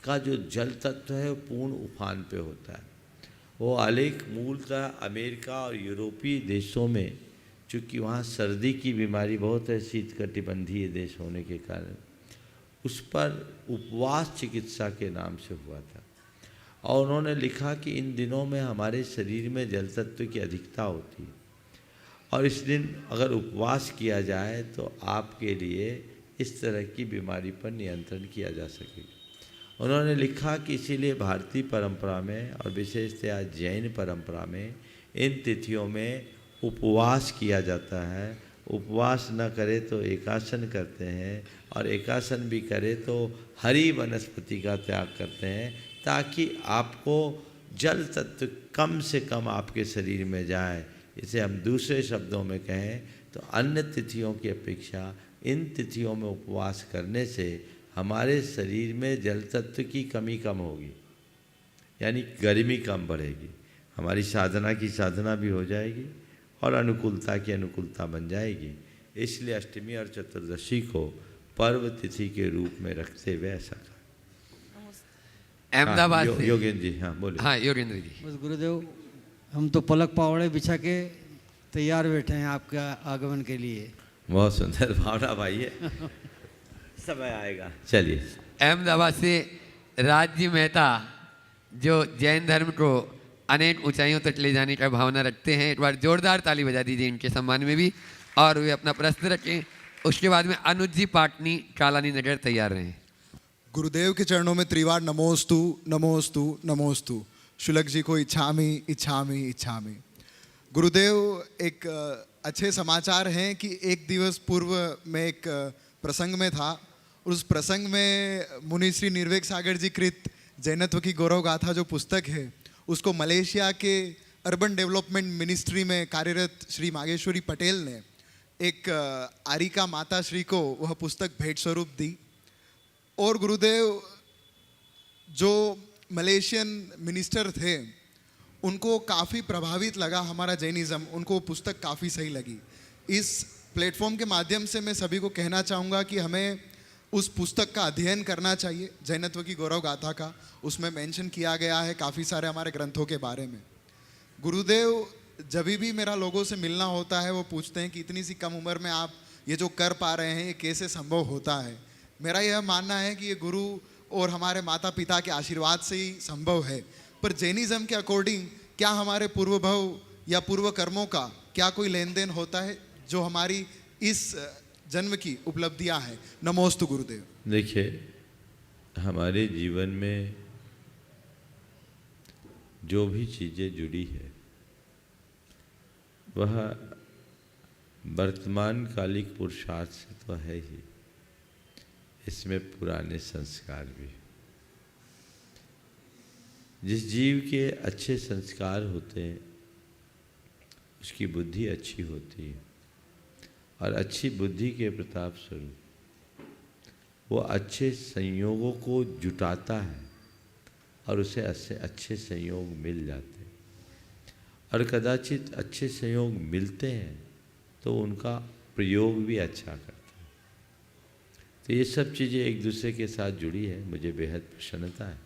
का जो जल तत्व है वो पूर्ण उफान पे होता है। वो आलेख मूलतः अमेरिका और यूरोपीय देशों में, चूँकि वहाँ सर्दी की बीमारी बहुत है शीतकटिबंधीय देश होने के कारण, उस पर उपवास चिकित्सा के नाम से हुआ था। और उन्होंने लिखा कि इन दिनों में हमारे शरीर में जल तत्व की अधिकता होती है और इस दिन अगर उपवास किया जाए तो आपके लिए इस तरह की बीमारी पर नियंत्रण किया जा सकेगा। उन्होंने लिखा कि इसीलिए भारतीय परंपरा में और विशेषतया जैन परंपरा में इन तिथियों में उपवास किया जाता है। उपवास न करे तो एकासन करते हैं और एकासन भी करे तो हरी वनस्पति का त्याग करते हैं, ताकि आपको जल तत्व कम से कम आपके शरीर में जाए। इसे हम दूसरे शब्दों में कहें तो अन्य तिथियों की अपेक्षा इन तिथियों में उपवास करने से हमारे शरीर में जल तत्व की कमी कम होगी, यानी गर्मी कम बढ़ेगी, हमारी साधना की साधना भी हो जाएगी और अनुकूलता की अनुकूलता बन जाएगी। इसलिए अष्टमी और चतुर्दशी को पर्व तिथि के रूप में रखते हुए ऐसा कहा। अहमदाबाद से योगेंद्र जी, हाँ बोले। हाँ योगेंद्र जी। बस गुरुदेव, हम तो पलक पावड़े बिछा के तैयार बैठे हैं आपका आगमन के लिए। बहुत सुंदर भावना भाई है, समय आएगा। चलिए। अहमदाबाद से राज्य मेहता, जो जैन धर्म को अनेक ऊंचाइयों तक ले जाने का भावना रखते हैं, एक बार जोरदार ताली बजा दीजिए इनके सम्मान में भी, और वे अपना प्रश्न रखें। उसके बाद में अनुज जी पाटनी कालानी नगर तैयार रहें। गुरुदेव के चरणों में त्रिवार नमोस्तु नमोस्तु नमोस्तु। शुल्क जी को इच्छामी इच्छामी इच्छामी। गुरुदेव, एक अच्छे समाचार हैं कि एक दिवस पूर्व मैं एक प्रसंग में था। उस प्रसंग में मुनि श्री निर्वेक सागर जी कृत जैनत्व की गौरव गाथा जो पुस्तक है, उसको मलेशिया के अर्बन डेवलपमेंट मिनिस्ट्री में कार्यरत श्री मागेश्वरी पटेल ने एक आरिका माता श्री को वह पुस्तक भेंट स्वरूप दी। और गुरुदेव जो मलेशियन मिनिस्टर थे उनको काफ़ी प्रभावित लगा हमारा जैनिज़्म, उनको वो पुस्तक काफ़ी सही लगी। इस प्लेटफॉर्म के माध्यम से मैं सभी को कहना चाहूँगा कि हमें उस पुस्तक का अध्ययन करना चाहिए, जैनत्व की गौरव गाथा का। उसमें मेंशन किया गया है काफ़ी सारे हमारे ग्रंथों के बारे में। गुरुदेव जब भी मेरा लोगों से मिलना होता है वो पूछते हैं कि इतनी सी कम उम्र में आप ये जो कर पा रहे हैं ये कैसे संभव होता है। मेरा यह मानना है कि ये गुरु और हमारे माता पिता के आशीर्वाद से ही संभव है। पर जैनिज़्म के अकॉर्डिंग क्या हमारे पूर्व भव या पूर्व कर्मों का क्या कोई लेन देन होता है जो हमारी इस जन्म की उपलब्धियां हैं? नमोस्तु गुरुदेव। देखिए, हमारे जीवन में जो भी चीज़ें जुड़ी है वह वर्तमान कालिक पुरुषार्थ से तो है ही, इसमें पुराने संस्कार भी। जिस जीव के अच्छे संस्कार होते हैं उसकी बुद्धि अच्छी होती है, और अच्छी बुद्धि के प्रताप स्वरूप वो अच्छे संयोगों को जुटाता है और उसे अच्छे संयोग मिल जाते हैं। और कदाचित अच्छे संयोग मिलते हैं तो उनका प्रयोग भी अच्छा करता है। तो ये सब चीज़ें एक दूसरे के साथ जुड़ी है। मुझे बेहद प्रसन्नता है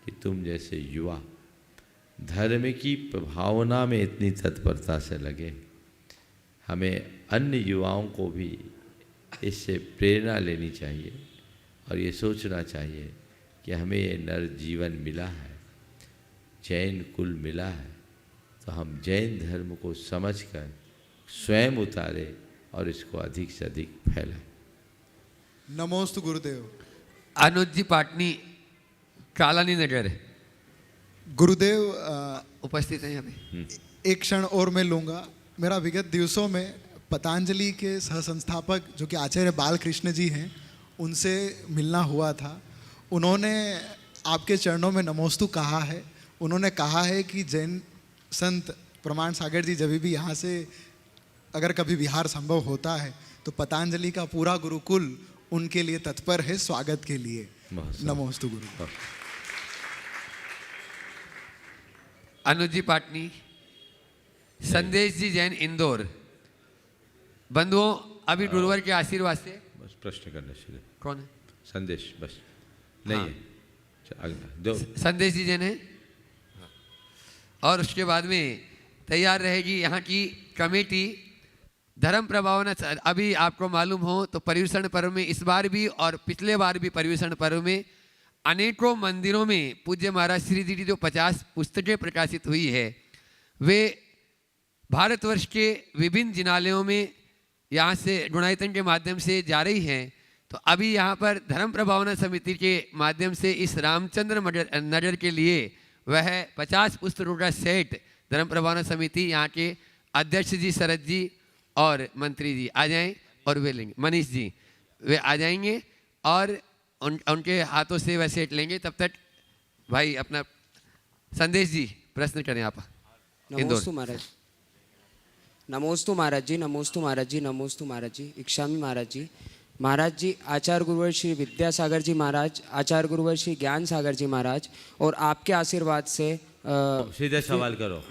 कि तुम जैसे युवा धर्म की भावना में इतनी तत्परता से लगे। हमें अन्य युवाओं को भी इससे प्रेरणा लेनी चाहिए और ये सोचना चाहिए कि हमें ये नर जीवन मिला है, जैन कुल मिला है, तो हम जैन धर्म को समझकर स्वयं उतारे और इसको अधिक से अधिक फैलाएं। नमोस्तु गुरुदेव। अनुज जी पाटनी, कालानी नगर। गुरुदेव उपस्थित हैं यहाँ पे। एक क्षण और मैं लूँगा। मेरा विगत दिवसों में पतंजलि के सह संस्थापक जो कि आचार्य बालकृष्ण जी हैं उनसे मिलना हुआ था। उन्होंने आपके चरणों में नमोस्तु कहा है। उन्होंने कहा है कि जैन संत प्रमाण सागर जी जब भी यहाँ से अगर कभी विहार संभव होता है तो पतंजलि का पूरा गुरुकुल उनके लिए तत्पर है स्वागत के लिए। नमोस्तु गुरु। अनुज जी पाटनी, संदेश जी जैन इंदौर। बंधुओं, अभी गुरुवर के आशीर्वाद से बस प्रश्न करने से कौन है? संदेश बस नहीं है। अगला दो। संदेश जी जैन है। और उसके बाद में तैयार रहेगी यहाँ की कमेटी। धर्म प्रभावना। अभी आपको मालूम हो तो पर्युषण पर्व में इस बार भी और पिछले बार भी पर्युषण पर्व में अनेकों मंदिरों में पूज्य महाराज श्री जी की जो 50 पुस्तकें प्रकाशित हुई है वे भारतवर्ष के विभिन्न जिनालयों में यहाँ से गुणायतन के माध्यम से जा रही हैं। तो अभी यहाँ पर धर्म प्रभावना समिति के माध्यम से इस रामचंद्र नगर के लिए वह 50 पुस्तकों का सेट धर्म प्रभावना समिति यहाँ के अध्यक्ष जी शरद जी और मंत्री जी आ जाएं और वे लेंगे। मनीष जी वे आ जाएंगे और उनके हाथों से वह सेट लेंगे। तब तक भाई अपना संदेश जी प्रश्न करें आप। नमोस्तु महाराज। नमोस्तु महाराज जी। नमोस्तु महाराज जी। नमोस्तु महाराज जी। इक्षामी महाराज जी। महाराज जी, आचार्य गुरुवर श्री विद्यासागर जी महाराज, आचार्य गुरुवर श्री ज्ञान सागर जी महाराज और आपके आशीर्वाद से सीधे सवाल करो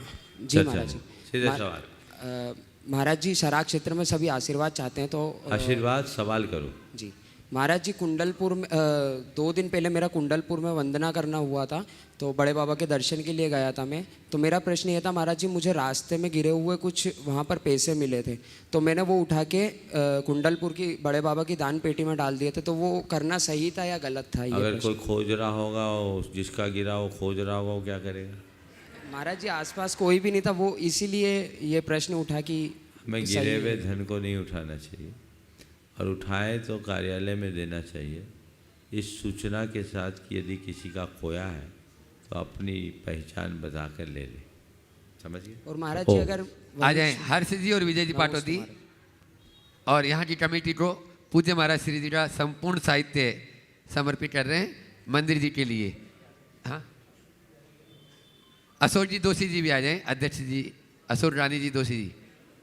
जी महाराज जी। सीधे सवाल। महाराज जी, सराग क्षेत्र में सभी आशीर्वाद चाहते हैं तो आशीर्वाद सवाल करो जी। महाराज जी, कुंडलपुर में 2 दिन पहले मेरा कुंडलपुर में वंदना करना हुआ था तो बड़े बाबा के दर्शन के लिए गया था मैं। तो मेरा प्रश्न ये था महाराज जी, मुझे रास्ते में गिरे हुए कुछ वहाँ पर पैसे मिले थे तो मैंने वो उठा के कुंडलपुर की बड़े बाबा की दान पेटी में डाल दिए थे। तो वो करना सही था या गलत था? अगर कोई खोज रहा होगा, जिसका गिरा वो खोज रहा होगा, वो क्या करेगा? महाराज जी, आसपास कोई भी नहीं था, वो इसीलिए ये प्रश्न उठा कि मैं गिरे हुए धन को नहीं उठाना चाहिए और उठाए तो कार्यालय में देना चाहिए इस सूचना के साथ कि यदि किसी का खोया है तो अपनी पहचान बता कर ले ले। समझिए। और महाराज जी अगर आ जाए हर्ष जी और विजय जी पाटोदी और यहाँ की कमेटी को पूज्य महाराज श्री जी का संपूर्ण साहित्य समर्पित कर रहे हैं मंदिर जी के लिए। हाँ, अशोक जी दोषी जी भी आ जाएं, अध्यक्ष जी अशोक रानी जी दोषी जी।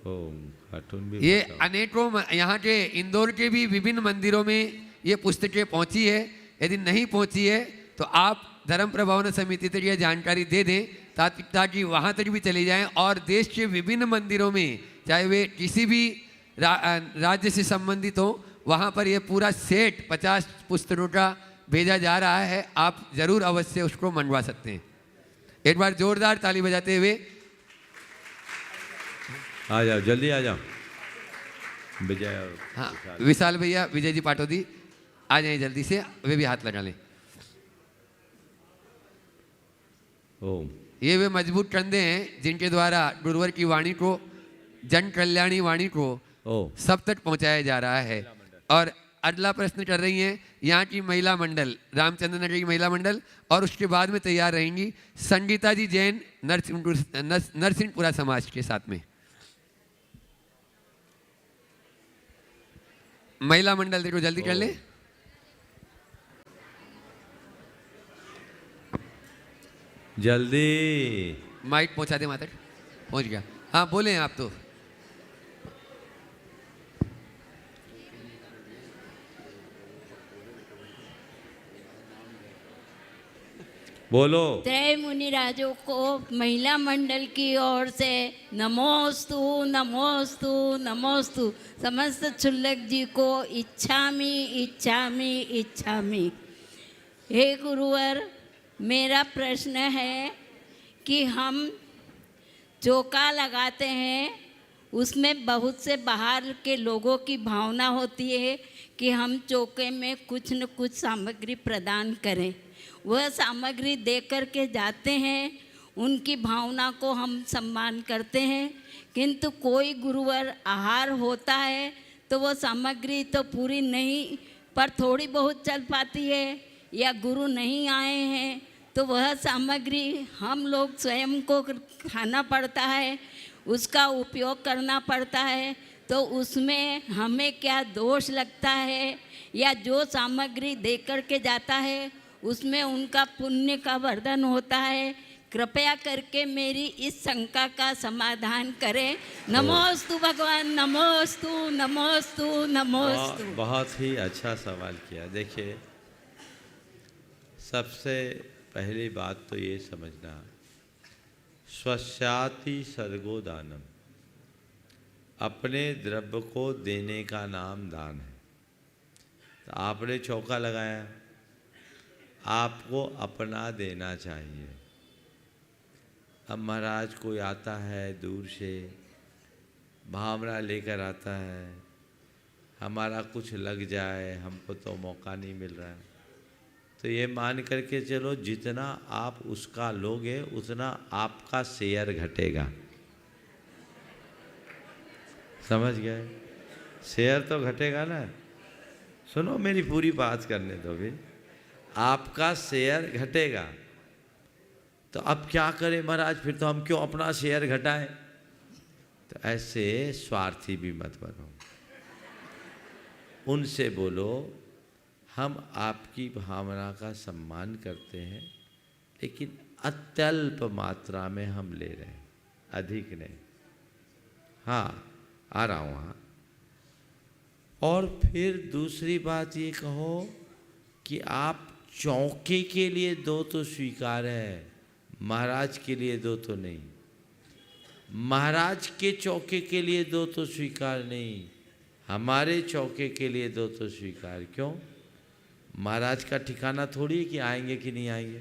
ओम कार्टून भी ये बताओ। अनेकों यहाँ के इंदौर के भी विभिन्न मंदिरों में ये पुस्तकें पहुँची है। यदि नहीं पहुँची है तो आप धर्म प्रभावन समिति तक यह जानकारी दे दें ताकि वहाँ तक भी चली जाएं और देश के विभिन्न मंदिरों में चाहे वे किसी भी राज्य से संबंधित हो वहाँ पर यह पूरा सेट 50 पुस्तकों का भेजा जा रहा है। आप ज़रूर अवश्य उसको मंगवा सकते हैं। एक बार जोरदार ताली बजाते हुए आ जाओ, जल्दी आ जाओ। विजय और हाँ, विशाल भैया, विजय जी पाटोदी आ जाएं जल्दी से, वे भी हाथ लगा लें। ओम। ये वे मजबूत कंधे हैं जिनके द्वारा गुरुवर की वाणी को, जन कल्याणी वाणी को सब तक पहुंचाया जा रहा है। और अगला प्रश्न कर रही हैं यहाँ की महिला मंडल, रामचंद्र नगर की महिला मंडल, और उसके बाद में तैयार रहेंगी संगीता जी जैन नरसिंहपुरा समाज के साथ में। महिला मंडल देखो जल्दी कर ले। जल्दी माइक पहुंचा दे माता, पहुंच गया। हाँ बोले आप तो। बोलो। त्रय मुनिराजों को महिला मंडल की ओर से नमोस्तु नमोस्तु नमोस्तु। समस्त क्षुल्लक जी को इच्छामि इच्छामि इच्छामि। हे गुरुवर, मेरा प्रश्न है कि हम चौका लगाते हैं, उसमें बहुत से बाहर के लोगों की भावना होती है कि हम चौके में कुछ न कुछ सामग्री प्रदान करें। वह सामग्री दे कर के जाते हैं, उनकी भावना को हम सम्मान करते हैं, किंतु कोई गुरुवर आहार होता है तो वो सामग्री तो पूरी नहीं पर थोड़ी बहुत चल पाती है, या गुरु नहीं आए हैं तो वह सामग्री हम लोग स्वयं को खाना पड़ता है, उसका उपयोग करना पड़ता है। तो उसमें हमें क्या दोष लगता है, या जो सामग्री दे कर के जाता है उसमें उनका पुण्य का वर्धन होता है? कृपया करके मेरी इस शंका का समाधान करें। नमोस्तु भगवान, नमोस्तु नमोस्तु नमोस्तु। बहुत ही अच्छा सवाल किया। देखिए, सबसे पहली बात तो ये समझना, स्वस्याति सर्गो दानम, अपने द्रव्य को देने का नाम दान है। तो आपने चौका लगाया, आपको अपना देना चाहिए। अब महाराज कोई आता है दूर से, भावना लेकर आता है, हमारा कुछ लग जाए, हमको तो मौका नहीं मिल रहा है, तो ये मान करके चलो जितना आप उसका लोगे उतना आपका शेयर घटेगा। समझ गए? शेयर तो घटेगा ना। सुनो, मेरी पूरी बात करने दो भी। आपका शेयर घटेगा तो अब क्या करें महाराज, फिर तो हम क्यों अपना शेयर घटाएं? तो ऐसे स्वार्थी भी मत बनो। उनसे बोलो, हम आपकी भावना का सम्मान करते हैं, लेकिन अत्यल्प मात्रा में हम ले रहे हैं, अधिक नहीं। हाँ, आ रहा हूँ। हाँ, और फिर दूसरी बात ये कहो कि आप चौके के लिए दो तो स्वीकार है, महाराज के लिए दो तो नहीं। महाराज के चौके के लिए दो तो स्वीकार नहीं, हमारे चौके के लिए दो तो स्वीकार। क्यों? महाराज का ठिकाना थोड़ी है कि आएंगे कि नहीं आएंगे,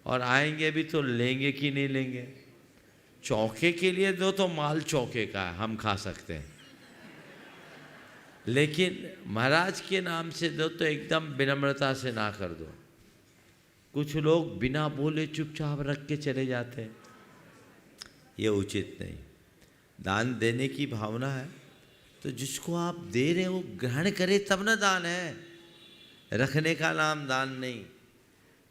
और आएंगे भी तो लेंगे कि नहीं लेंगे। चौके के लिए दो तो माल चौके का है, हम खा सकते हैं, लेकिन महाराज के नाम से दो तो एकदम विनम्रता से ना कर दो। कुछ लोग बिना बोले चुपचाप रख के चले जाते हैं, ये उचित नहीं। दान देने की भावना है तो जिसको आप दे रहे हो ग्रहण करे तब ना दान है, रखने का नाम दान नहीं।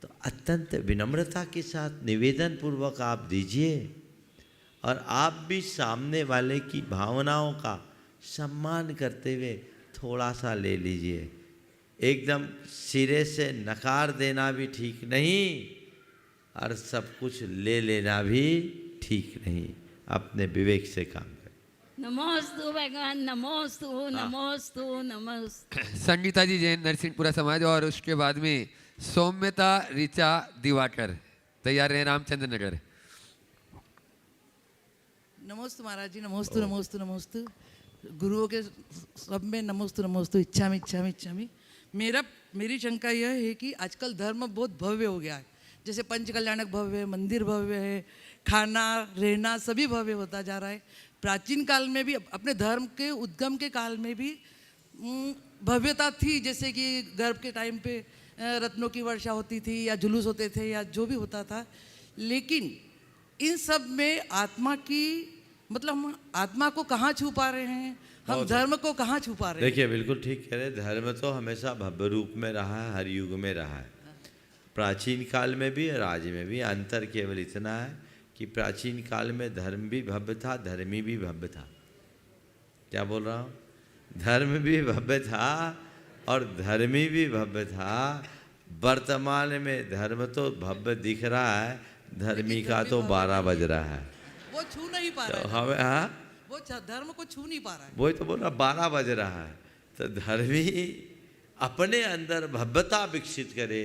तो अत्यंत विनम्रता के साथ निवेदन पूर्वक आप दीजिए, और आप भी सामने वाले की भावनाओं का सम्मान करते हुए थोड़ा सा ले लीजिए। एकदम सिरे से नकार देना भी ठीक नहीं और सब कुछ ले लेना भी ठीक नहीं। अपने विवेक से काम करें। नमोस्तु भगवान, नमोस्तु नमोस्तु नमोस्तु। संगीता जी जैन नरसिंहपुरा समाज, और उसके बाद में सौम्यता ऋचा दिवाकर तैयार रहे रामचंद्र नगर। नमोस्तु महाराज जी, नमोस्तु नमोस्तु नमोस्तु। गुरुओं के सब में नमोस्तु नमोस्तु, इच्छामि इच्छामि इच्छामि। मेरी शंका यह है कि आजकल धर्म बहुत भव्य हो गया है, जैसे पंच कल्याणक भव्य है, मंदिर भव्य है, खाना रहना सभी भव्य होता जा रहा है। प्राचीन काल में भी, अपने धर्म के उद्गम के काल में भी भव्यता थी, जैसे कि गर्भ के टाइम पे रत्नों की वर्षा होती थी या जुलूस होते थे या जो भी होता था। लेकिन इन सब में आत्मा की, मतलब हम आत्मा को कहाँ छुपा रहे हैं, हम धर्म को कहाँ छुपा रहे हैं? देखिए बिल्कुल ठीक कह रहे हैं, धर्म तो हमेशा भव्य रूप में रहा है, हर युग में रहा है, प्राचीन काल में भी और आज में भी। अंतर केवल इतना है कि प्राचीन काल में धर्म भी भव्य था, धर्मी भी भव्य था। क्या बोल रहा हूँ? धर्म भी भव्य था और धर्मी भी भव्य था। वर्तमान में धर्म तो भव्य दिख रहा है, धर्मी का तो 12 बज रहा है, वो छू नहीं पा रहा है। हमें हाँ, वो धर्म को छू नहीं पा रहा है। वही तो बोल रहा, 12 बज रहा है। तो धर्मी अपने अंदर भव्यता विकसित करे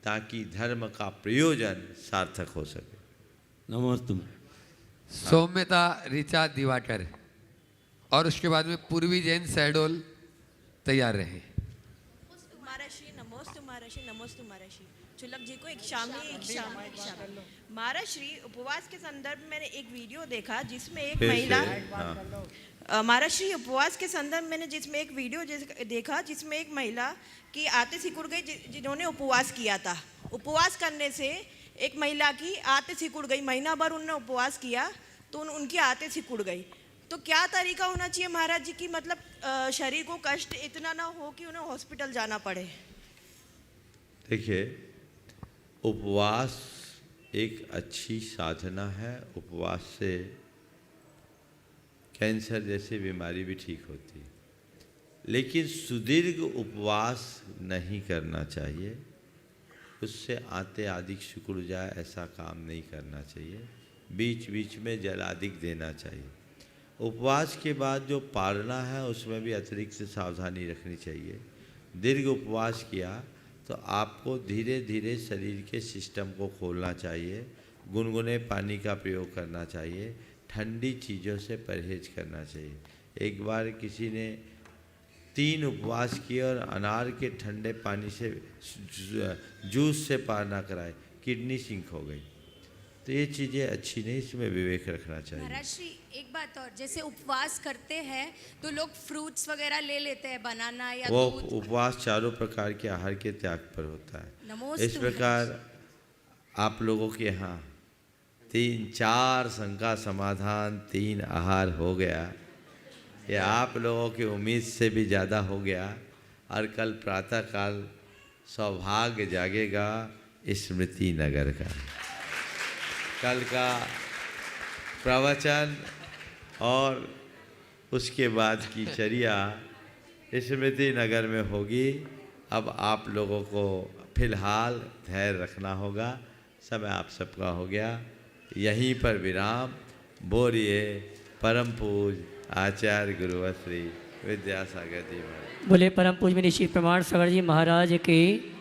ताकि धर्म का प्रयोजन सार्थक हो सके। नमस्ते। सौम्यता ऋचा दिवाकर, और उसके बाद में पूर्वी जैन शहडोल तैयार रहे। महाराष्ट्री नमोस्तु महाराष्ट्री, नमोस्तु महाराष्ट्री। चुलक जी को इच्छामि। महाराष्ट्री उपवास के संदर्भ में मैंने एक वीडियो देखा जिसमें एक महिला, महाराष्ट्री उपवास के संदर्भ में मैंने जिसमें एक वीडियो देखा जिसमें एक महिला की आते सिकुड़ गई, जिन्होंने उपवास किया था। उपवास करने से एक महिला की आते सिकुड़ गई, महीना भर उन्होंने उपवास किया तो उनकी आते सिकुड़ गई। तो क्या तरीका होना चाहिए महाराज जी की, मतलब शरीर को कष्ट इतना ना हो कि उन्हें हॉस्पिटल जाना पड़े? देखिए, उपवास एक अच्छी साधना है। उपवास से कैंसर जैसी बीमारी भी ठीक होती है, लेकिन सुदीर्घ उपवास नहीं करना चाहिए। उससे आते अधिक सिकुड़ जाए ऐसा काम नहीं करना चाहिए। बीच बीच में जल अधिक देना चाहिए। उपवास के बाद जो पालना है उसमें भी अतिरिक्त सावधानी रखनी चाहिए। दीर्घ उपवास किया तो आपको धीरे धीरे शरीर के सिस्टम को खोलना चाहिए। गुनगुने पानी का प्रयोग करना चाहिए। ठंडी चीज़ों से परहेज करना चाहिए। एक बार किसी ने 3 उपवास किए और अनार के ठंडे पानी से जूस से पालना कराए, किडनी सिंक हो गई। तो ये चीज़ें अच्छी नहीं, इसमें विवेक रखना चाहिए। महाराज श्री, एक बात और, जैसे उपवास करते हैं तो लोग फ्रूट्स वगैरह ले लेते हैं, बनाना या वो दूध। उपवास चारों प्रकार के आहार के त्याग पर होता है। इस प्रकार आप लोगों के यहाँ 3-4 शंका समाधान, 3 आहार हो गया। ये आप लोगों की उम्मीद से भी ज़्यादा हो गया। और कल प्रातःकाल सौभाग्य जागेगा स्मृति नगर का। कल का प्रवचन और उसके बाद की चर्या स्मृति नगर में होगी। अब आप लोगों को फिलहाल धैर्य रखना होगा। समय आप सबका हो गया। यहीं पर विराम। बोलिए परम पूज आचार्य गुरुवश्री विद्यासागर जी महाराज। बोले परम पूज्य श्री प्रमाण सागर जी महाराज की।